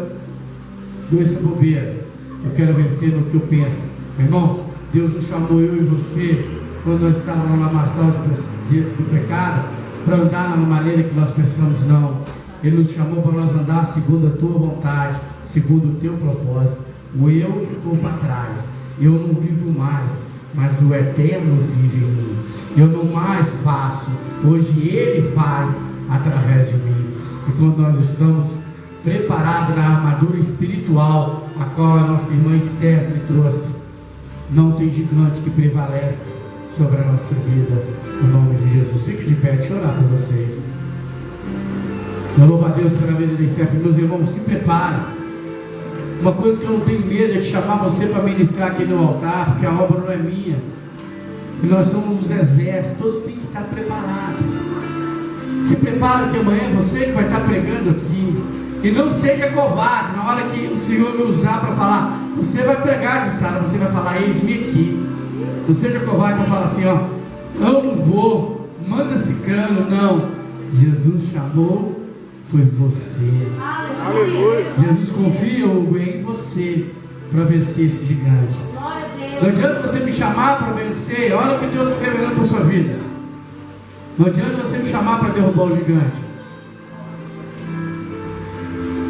S5: bobeira. Eu quero vencer no que eu penso. Meu irmão, Deus nos chamou, eu e você, quando nós estávamos na lamaçal do pecado, para andar na maneira que nós pensamos, não. Ele nos chamou para nós andar segundo a tua vontade, segundo o teu propósito. O eu ficou para trás. Eu não vivo mais, mas o eterno vive em mim. Eu não mais faço, hoje ele faz através de mim. E quando nós estamos preparados na armadura espiritual, a qual a nossa irmã Stephanie trouxe, não tem gigante que prevalece sobre a nossa vida, no nome de Jesus. Fique de pé, deixa eu orar por vocês. Eu louvo a Deus pela vida de Stephanie. Meus irmãos, se preparem. Uma coisa que eu não tenho medo é de chamar você para ministrar aqui no altar, porque a obra não é minha, e nós somos os exércitos, todos têm que estar preparados. Se prepara, que amanhã é você que vai estar pregando aqui. E não seja covarde. Na hora que o Senhor me usar para falar, você vai pregar, Jussara, você vai falar, eis-me aqui. Não seja covarde para falar assim, ó, eu não vou, manda ciclano, não. Jesus chamou, foi você.
S6: Aleluia.
S5: Jesus confia em você para vencer esse gigante. Não adianta você me chamar para vencer. Olha o que Deus está revelando para a sua vida. Não adianta você me chamar para derrubar o gigante.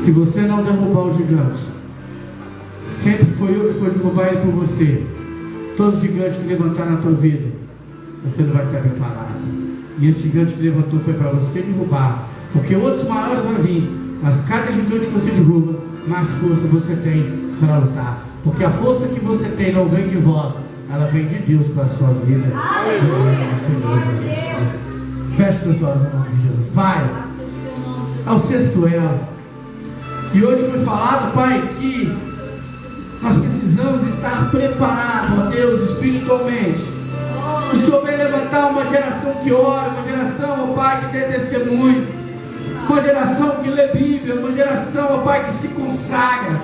S5: Se você não derrubar o gigante, sempre foi eu que vou derrubar ele por você. Todo gigante que levantar na tua vida, você não vai estar preparado. E esse gigante que levantou foi para você derrubar. Porque outros maiores vão vir. Mas cada gigante que você derruba, mais força você tem para lutar. Porque a força que você tem não vem de vós, ela vem de Deus para a sua vida. Feche seus olhos em nome de Jesus. Pai, ao sexto elo. E hoje foi falado, Pai, que nós precisamos estar preparados, ó Deus, espiritualmente. O Senhor vem levantar uma geração que ora, uma geração, ó Pai, que tem testemunho, uma geração que lê Bíblia, uma geração, ó Pai, que se consagra.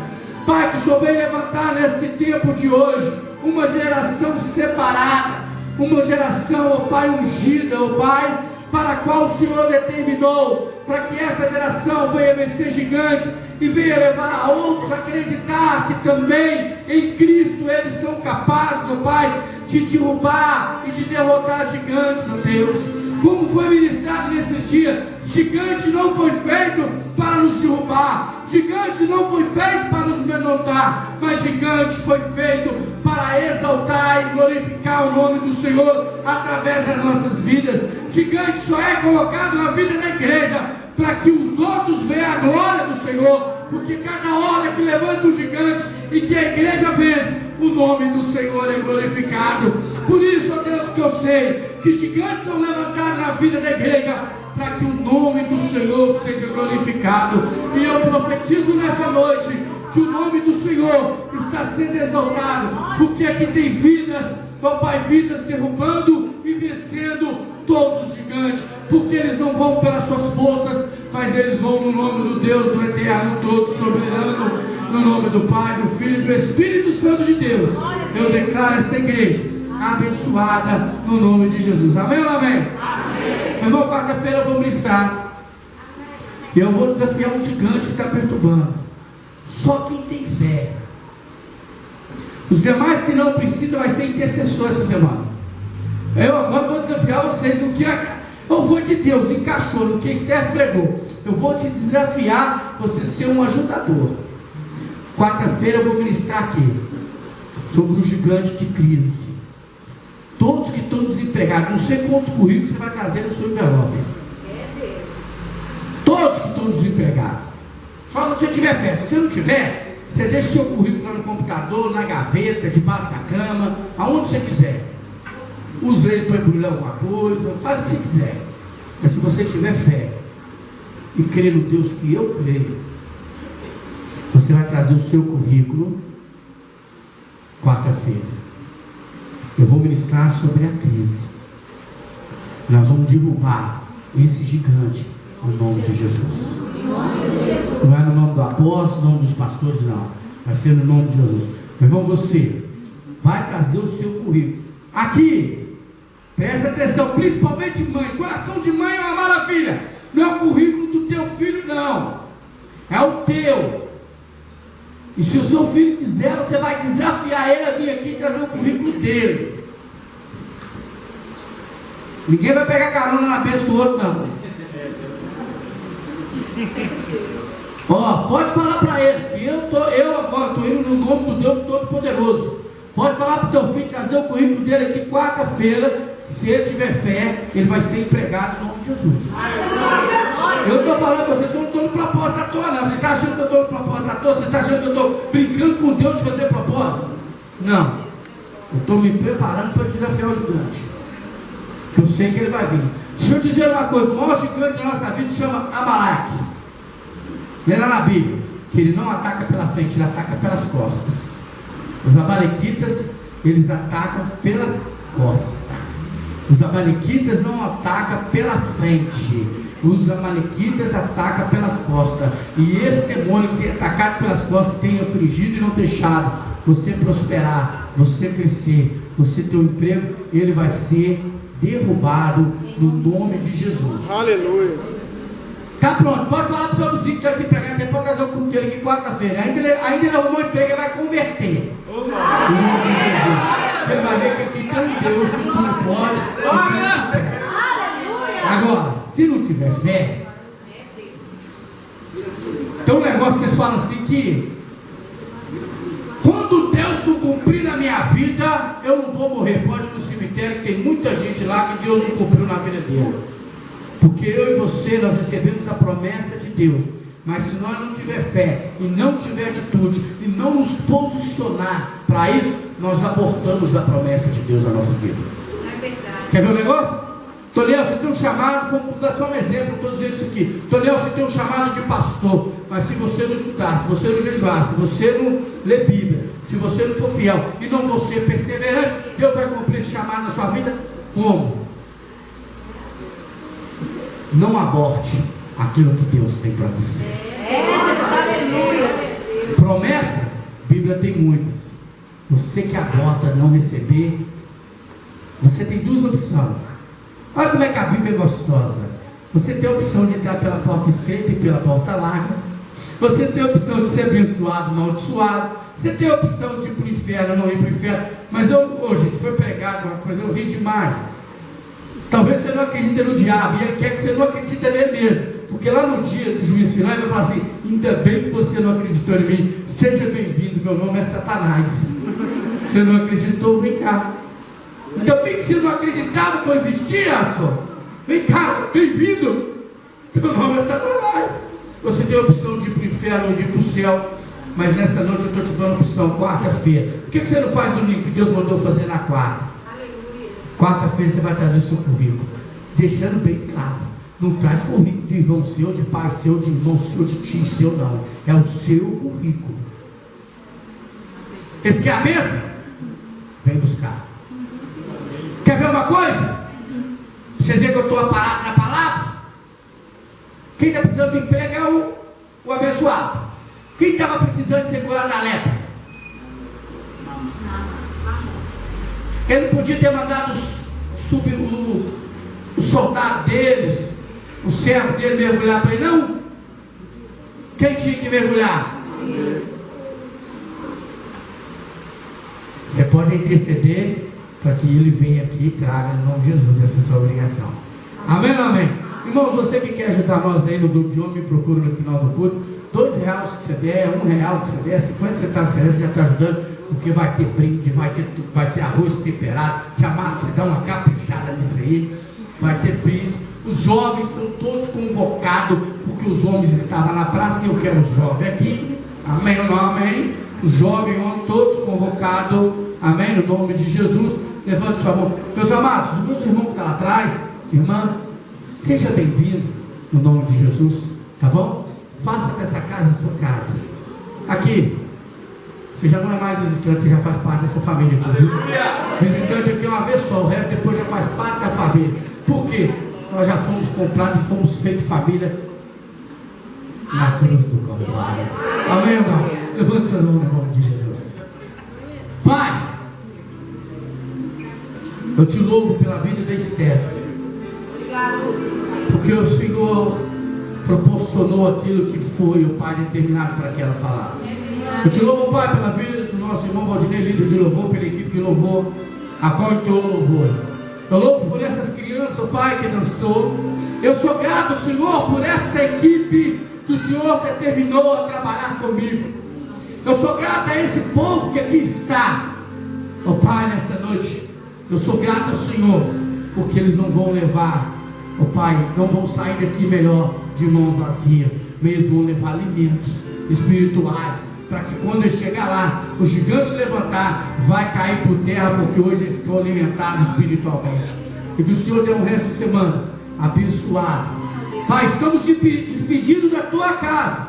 S5: Pai, que o Senhor vem levantar nesse tempo de hoje uma geração separada, uma geração, ó Pai, ungida, ó Pai, para a qual o Senhor determinou, para que essa geração venha vencer gigantes e venha levar a outros a acreditar que também em Cristo eles são capazes, ó Pai, de derrubar e de derrotar gigantes, ó Deus. Como foi ministrado nesses dias, gigante não foi feito para nos derrubar, gigante não foi feito para nos amedrontar, mas gigante foi feito para exaltar e glorificar o nome do Senhor através das nossas vidas. Gigante só é colocado na vida da igreja para que os outros vejam a glória do Senhor, porque cada hora que levanta um gigante e que a igreja vence, o nome do Senhor é glorificado. Por isso, ó Deus, que eu sei que gigantes são levantados na vida da igreja para que o nome do Senhor seja glorificado. E eu profetizo nessa noite que o nome do Senhor está sendo exaltado, porque aqui tem vidas, ó Pai, vidas derrubando e vencendo todos os gigantes, porque eles não vão pelas suas forças, mas eles vão no nome do Deus do Eterno, todo soberano, no nome do Pai, do Filho e do Espírito Santo de Deus. Eu declaro essa igreja abençoada no nome de Jesus. Amém ou amém? Amém. Meu irmão, quarta-feira eu vou ministrar e eu vou desafiar um gigante que está perturbando. Só quem tem fé. Os demais que não precisam vai ser intercessor essa semana. Eu agora vou desafiar vocês no que eu vou de Deus, encaixou no que Esther pregou. Eu vou te desafiar você ser um ajudador. Quarta-feira eu vou ministrar aqui sobre o gigante de crise. Todos que estão desempregados, não sei quantos currículos você vai trazer no seu envelope. Todos que estão desempregados. Só se você tiver fé. Se você não tiver, você deixa o seu currículo lá no computador, na gaveta, debaixo da cama, aonde você quiser. Usa ele para embrulhar alguma coisa, faz o que você quiser. Mas se você tiver fé e crer no Deus que eu creio, você vai trazer o seu currículo quarta-feira. Eu vou ministrar sobre a crise. Nós vamos derrubar esse gigante no nome de Jesus. Não é no nome do apóstolo, no nome dos pastores, não. Vai ser no nome de Jesus. Meu irmão, você vai trazer o seu currículo. Aqui, presta atenção, principalmente mãe. Coração de mãe é uma maravilha. Não é o currículo do teu filho, não. É o teu. E se o seu filho quiser, você vai desafiar ele a vir aqui e trazer o currículo dele. Ninguém vai pegar carona na cabeça do outro, não. Ó, pode falar para ele que eu agora estou indo no nome do Deus Todo-Poderoso. Pode falar para o teu filho trazer o currículo dele aqui quarta-feira. Se ele tiver fé, ele vai ser empregado em nome de Jesus. Eu estou falando para vocês que eu não estou no propósito à toa, não. Vocês estão achando que eu estou no propósito à toa? Vocês estão achando que eu estou brincando com Deus de fazer propósito? Não. Eu estou me preparando para desafiar o gigante. Que eu sei que ele vai vir. Deixa eu dizer uma coisa: o maior gigante da nossa vida se chama Amaleque. Lê lá na Bíblia que ele não ataca pela frente, ele ataca pelas costas. Os amalequitas, eles atacam pelas costas. Os amalequitas não atacam pela frente, os amalequitas atacam pelas costas. E esse demônio que tem atacado pelas costas tem afligido e não deixado você prosperar, você crescer, você ter um emprego, ele vai ser derrubado no nome de Jesus.
S6: Aleluia.
S5: Tá pronto, pode falar pro seu vizinho que vai te empregar, você pode trazer o culto dele aqui quarta-feira. Ainda ele arrumou um emprego, ele vai converter. No nome de Jesus. Ele vai ver que aqui tem um Deus que tudo pode. Agora, se não tiver fé, tem um negócio que eles falam assim que quando Deus não cumprir na minha vida, eu não vou morrer. Pode ir no cemitério, que tem muita gente lá que Deus não cumpriu na vida dele. Porque eu e você, nós recebemos a promessa de Deus. Mas se nós não tiver fé, e não tiver atitude, e não nos posicionar para isso, nós abortamos a promessa de Deus na nossa vida.
S3: É verdade.
S5: Quer ver o negócio? Toniel, você tem um chamado, vou dar só um exemplo, estou dizendo isso aqui. Toniel, você tem um chamado de pastor, mas se você não estudar, se você não jejuar, se você não ler Bíblia, se você não for fiel e não for ser perseverante, Deus vai cumprir esse chamado na sua vida? Como? Não aborte aquilo que Deus tem para você. Promessa, Bíblia tem muitas. Você que aborta não receber, você tem duas opções. Olha como é que a Bíblia é gostosa. Você tem a opção de entrar pela porta estreita e pela porta larga. Você tem a opção de ser abençoado, não amaldiçoado. Você tem a opção de ir para o inferno, não ir para o inferno. Mas gente, foi pregado uma coisa, eu ri demais. Talvez você não acredite no diabo, e ele quer que você não acredite nele mesmo. Porque lá no dia do juízo final, ele vai falar assim: ainda bem que você não acreditou em mim, seja bem-vindo, meu nome é Satanás. Você não acreditou, vem cá. Ainda bem que você não acreditava que eu existia, só. Vem cá, bem-vindo, meu nome é Satanás. Você tem a opção de ir para o inferno ou de ir para o céu, mas nessa noite eu estou te dando a opção, quarta-feira. Por que você não faz domingo que Deus mandou fazer na quarta? Quarta-feira você vai trazer o seu currículo, deixando bem claro, não traz currículo de irmão seu, de pai seu, de irmão seu, de tio seu, não, é o seu currículo. Esse que é a bênção? Vem buscar. Quer ver uma coisa? Vocês veem que eu estou aparado na palavra? Quem está precisando de emprego é o abençoado. Quem estava precisando de ser curado da lepra? Ele não podia ter mandado o soldado deles, o servo dele mergulhar para ele, não? Quem tinha que mergulhar? Você pode interceder para que ele venha aqui e traga em nome de Jesus, essa é a sua obrigação. Amém ou amém? Irmãos, você que quer ajudar nós aí no grupo de homem, me procura no final do culto. R$2 que você der, R$1 que você der, 50 centavos que você der, você já está ajudando, porque vai ter brinde, vai ter arroz temperado, chamado, você dá uma caprichada nisso aí, vai ter brinde. Os jovens estão todos convocados, porque os homens estavam na praça e eu quero os jovens aqui. Amém ou não amém? Os jovens, homens, todos convocados, amém, no nome de Jesus. Levante sua mão. Meus amados, os meus irmãos que estão lá atrás, irmã, seja bem-vindo no nome de Jesus, tá bom? Faça dessa casa a sua casa. Aqui, você já não é mais visitante, você já faz parte dessa família aqui, viu? Visitante aqui é uma vez só, o resto depois já faz parte da família. Por quê? Nós já fomos comprados e fomos feitos família na cruz do Calvário. Amém, irmão? Levante suas mãos no nome de Jesus. Pai, eu te louvo pela vida da Stephanie, porque o Senhor proporcionou aquilo que foi o Pai determinado para que ela falasse. Eu te louvo, Pai, pela vida do nosso irmão Valdinei, líder de louvor, pela equipe de louvor, a qual entoou louvores. Eu louvo por essas crianças, Pai, que dançou. Eu sou grato, Senhor, por essa equipe que o Senhor determinou a trabalhar comigo. Eu sou grato a esse povo que aqui está. Oh, Pai, nessa noite, eu sou grato ao Senhor, porque eles não vão levar, oh, Pai, não vão sair daqui melhor de mãos vazias, mesmo vão levar alimentos espirituais, para que quando eu chegar lá, o gigante levantar, vai cair por terra, porque hoje eu estou alimentado espiritualmente. E que o Senhor dê um resto de semana abençoado. Pai, estamos te despedindo da tua casa,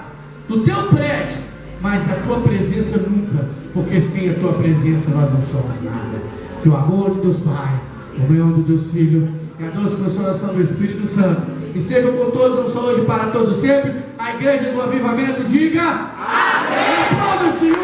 S5: do teu prédio, mas da tua presença nunca, porque sem a tua presença nós não somos nada. Que o amor de Deus Pai, o comunhão do Deus Filho, e a doce consolação do Espírito Santo estejam com todos, não só hoje, para todos sempre. A igreja do avivamento diga amém. Aplauda o Senhor.